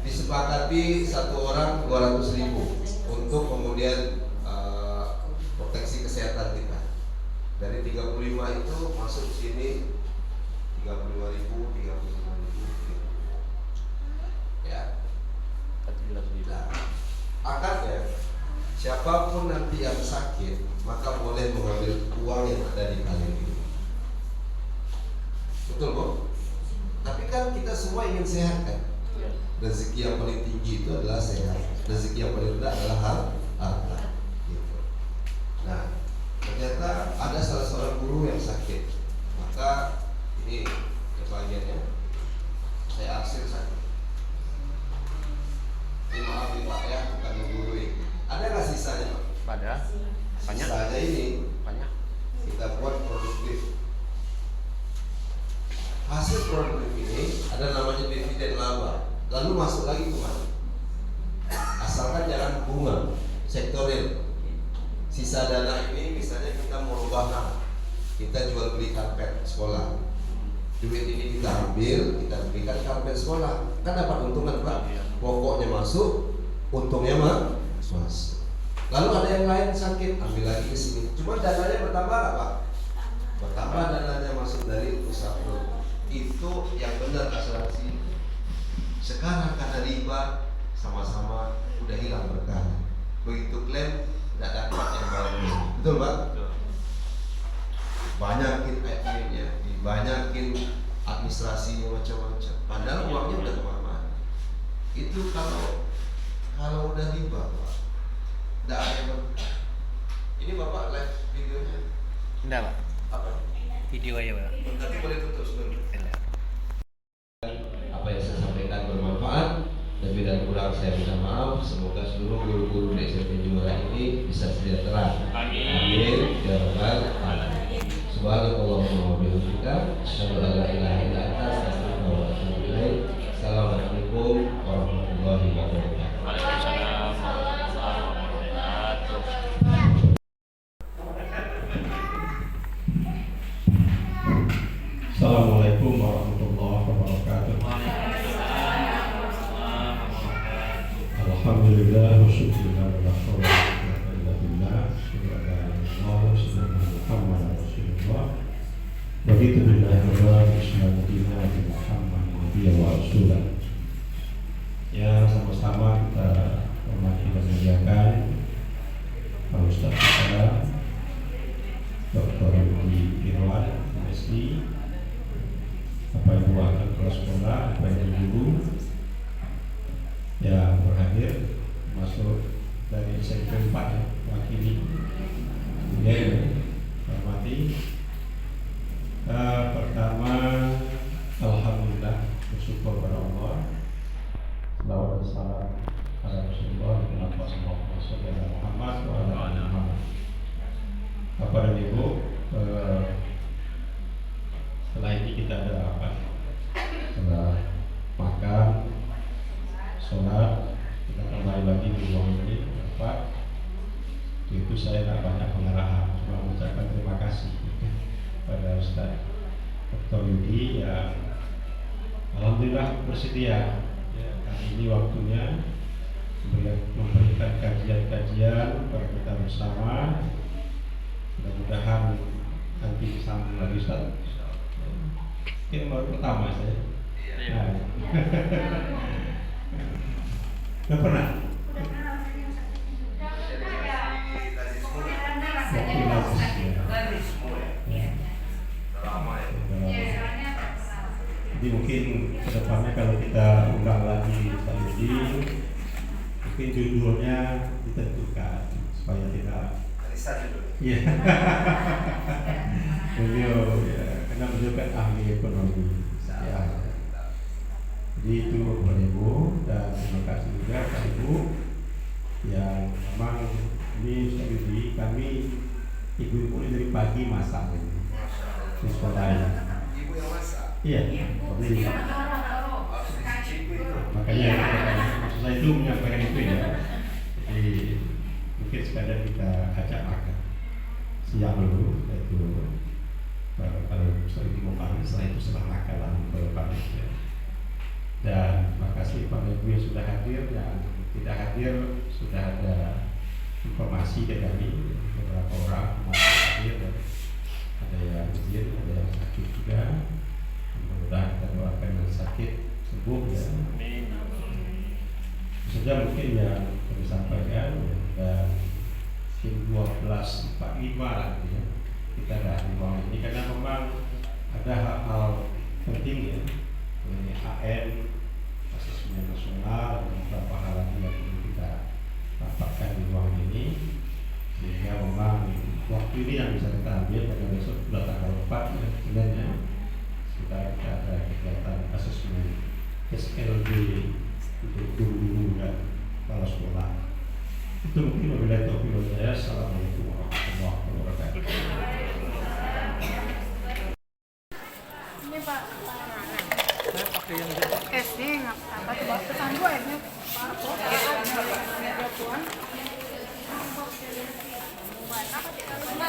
Disepakati satu orang 200.000 untuk kemudian proteksi kesehatan kita. Dari 35 itu masuk sini 35.000, 35.000. siapapun nanti yang sakit, maka boleh mengambil uang yang ada di kaleng ini. Betul kok? Tapi kan kita semua ingin sehat kan? Rezeki yang paling tinggi itu adalah sehat. Rezeki yang paling rendah adalah harta. Gitu. Nah, ternyata ada salah seorang guru yang sakit. Maka ini kebahagiaannya, saya arsir sakit. Ini maaf nih Pak ya, bukan menggurui. Ada nggak sisanya Pak? Pada banyak. Sisanya ini Banyak. kita buat produktif. Hasil produktif ini ada namanya dividen laba, lalu masuk lagi ke mana? Asalkan jangan bunga, sektorial. Sisa dana ini misalnya kita mau rubah nama, kita jual beli karpet sekolah. Duit ini kita ambil, kita belikan karpet sekolah, kan dapat untungan Pak. Pokoknya masuk, untungnya masuk. Lalu ada yang lain sakit, ambil lagi ke sini. Cuma dananya bertambah nggak Pak? Bertambah dananya masuk dari usaha produktif. Itu yang benar asuransi. Sekarang karena riba sama-sama udah hilang berkah. Begitu klaim tidak dapat yang baru. Betul Pak? Banyakin adminnya, dibanyakin administrasinya macam-macam. Padahal uangnya udah kemana-mana. Itu kalau udah riba Pak, tidak ada yang berkah. Ini Bapak live videonya? Enggak Pak. Apa? Video aja Pak. Nanti boleh tutup sebentar. Apa yang saya sampaikan bermanfaat. Lebih dan kurang saya minta maaf. Semoga seluruh guru-guru di SMP Juara ini bisa sejahtera. Amin. Ya Rabbal Alamin. Subhanallahumma wa bihamdika, asyhadu an la ilaha illa anta, astaghfiruka wa atubu ilaik. Assalamualaikum warahmatullahi wabarakatuh. Waalaikumsalam warahmatullahi wabarakatuh. Assalamualaikum warahmatullahi wabarakatuh. Alhamdulillah wa syukurna wa la hawla wa la quwwata illa billah. Muhammad Rasulullah. Begitu billahi wa bismillahirrahmanirrahim. Muhammad nabiyya wa rasulah. Ya, sama-sama kita hormati dan muliakan Pak Ustaz kita Dr. Yudi Irwan MSI, Bapak Ibu akan kelas sekolah, Bapak Ibu guru yang berhadir masuk dari SMP 4 ya, wakili kemudian hormati. Pertama, alhamdulillah, bersyukur pada Allah, selawat dan salam pada Rasulullah dan Muhammad wa ala ali Muhammad. Bapak dan Ibu, setelah ini kita ada apa? Setelah makan, sholat, kita kembali lagi di ruang ini. Bapak, itu saya tidak banyak pengarahan, cuma mengucapkan terima kasih pada Ustaz Dr. Yudi yang alhamdulillah bersedia ya, kali ini waktunya memberikan kajian-kajian kepada kita bersama. Mudah-mudahan nanti disambung lagi Ustaz. Mungkin baru pertama saya. Nggak pernah. Jadi mungkin kedepannya kalau kita undang lagi Ustaz Yudi, mungkin judulnya ditentukan supaya tidak. Iya. Beliau ya, karena beliau kan ahli ekonomi. Ya. Jadi itu Bapak Ibu, dan terima kasih juga Pak Ibu yang memang ini Ustaz Yudi, kami ibu-ibu ini dari pagi masak ini di sekolah ini. Ibu yang masak? Iya. Makanya maksud saya itu menyampaikan itu ya. Jadi mungkin sekadar kita ajak makan siang dulu, yaitu kalau Ustaz Yudi mau makan, setelah itu setelah makan lalu baru panitia. Dan terima kasih Pak Ibu yang sudah hadir, yang tidak hadir sudah ada informasi dari kami beberapa orang masih hadir, dan ada yang izin, ada yang sakit juga. Mudah-mudahan kita doakan yang sakit sembuh ya. Itu saja mungkin yang kami sampaikan, dan jam 12.45 lah gitu ya, kita ada di ruang ini karena memang ada hal-hal penting ya, mengenai AN, asesmen nasional, dan beberapa hal lagi yang perlu kita dapatkan di ruang ini, sehingga memang waktu ini yang bisa kita ambil pada besok bulan tanggal 4 ya, sebenarnya kita ada kegiatan asesmen SLB untuk guru-guru dan kepala sekolah. Itu mungkin wabillahi taufiq wal hidayah. Assalamualaikum warahmatullahi wabarakatuh. Ini Pak. Casting apa coba pesan gue ini Pak. Ini buat tuan. Apa